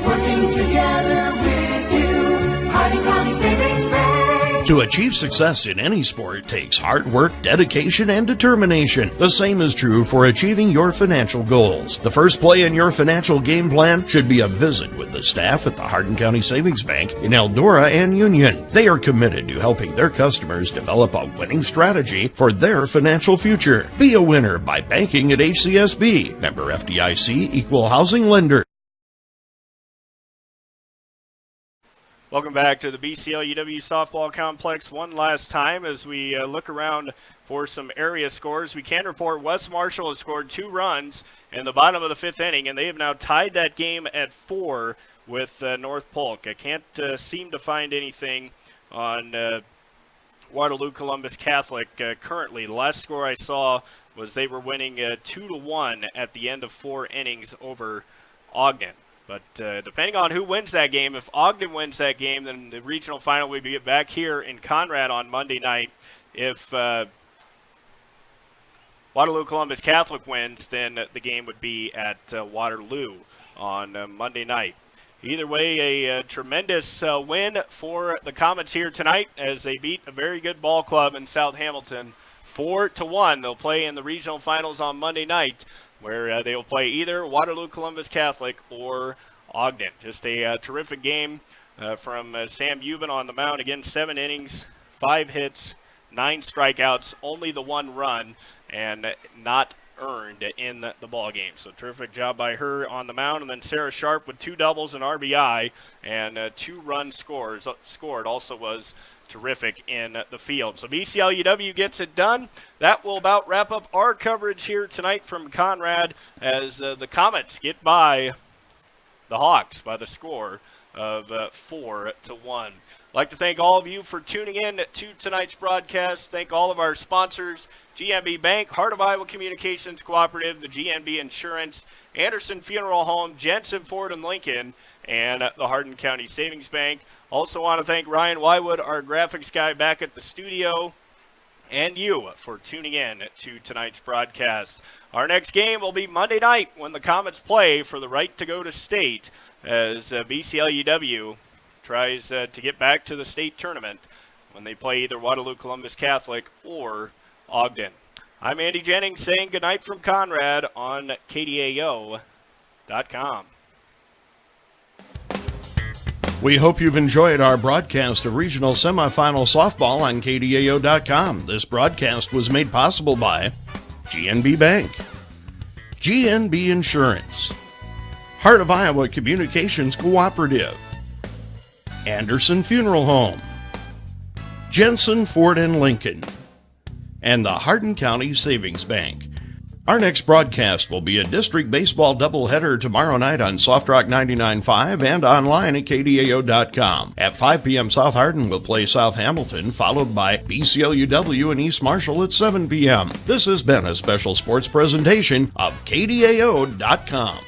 C: Working together with you, Hardin County Savings Bank.
A: To achieve success in any sport takes hard work, dedication, and determination. The same is true for achieving your financial goals. The first play in your financial game plan should be a visit with the staff at the Hardin County Savings Bank in Eldora and Union. They are committed to helping their customers develop a winning strategy for their financial future. Be a winner by banking at HCSB. Member FDIC, Equal Housing Lender.
B: Welcome back to the BCLUW softball complex one last time as we look around for some area scores. We can report West Marshall has scored 2 runs in the bottom of the 5th inning, and they have now tied that game at 4 with North Polk. I can't seem to find anything on Waterloo Columbus Catholic currently. The last score I saw was they were winning 2-1 at the end of 4 innings over Ogden. But depending on who wins that game, if Ogden wins that game, then the regional final will be back here in Conrad on Monday night. If Waterloo Columbus Catholic wins, then the game would be at Waterloo on Monday night. Either way, a tremendous win for the Comets here tonight as they beat a very good ball club in South Hamilton 4-1. They'll play in the regional finals on Monday night, where they will play either Waterloo Columbus Catholic or Ogden. Just a terrific game from Sam Euban on the mound. Again, 7 innings, 5 hits, 9 strikeouts, only the 1 run, and not earned in the ball game. So terrific job by her on the mound. And then Sarah Sharp with 2 doubles and RBI and 2 runs scored also was terrific in the field. So BCLUW gets it done. That will about wrap up our coverage here tonight from Conrad as the Comets get by the Hawks by the score of 4-1. I'd like to thank all of you for tuning in to tonight's broadcast. Thank all of our sponsors, GNB Bank, Heart of Iowa Communications Cooperative, the GNB Insurance, Anderson Funeral Home, Jensen Ford and Lincoln, and the Hardin County Savings Bank. Also want to thank Ryan Wywood, our graphics guy back at the studio, and you for tuning in to tonight's broadcast. Our next game will be Monday night when the Comets play for the right to go to state as BCLUW tries to get back to the state tournament when they play either Waterloo Columbus Catholic or Ogden. I'm Andy Jennings saying goodnight from Conrad on KDAO.com.
A: We hope you've enjoyed our broadcast of regional semifinal softball on KDAO.com. This broadcast was made possible by GNB Bank, GNB Insurance, Heart of Iowa Communications Cooperative, Anderson Funeral Home, Jensen Ford and Lincoln, and the Hardin County Savings Bank. Our next broadcast will be a district baseball doubleheader tomorrow night on Soft Rock 99.5 and online at KDAO.com. At 5 p.m., South Hardin will play South Hamilton, followed by BCLUW and East Marshall at 7 p.m. This has been a special sports presentation of KDAO.com.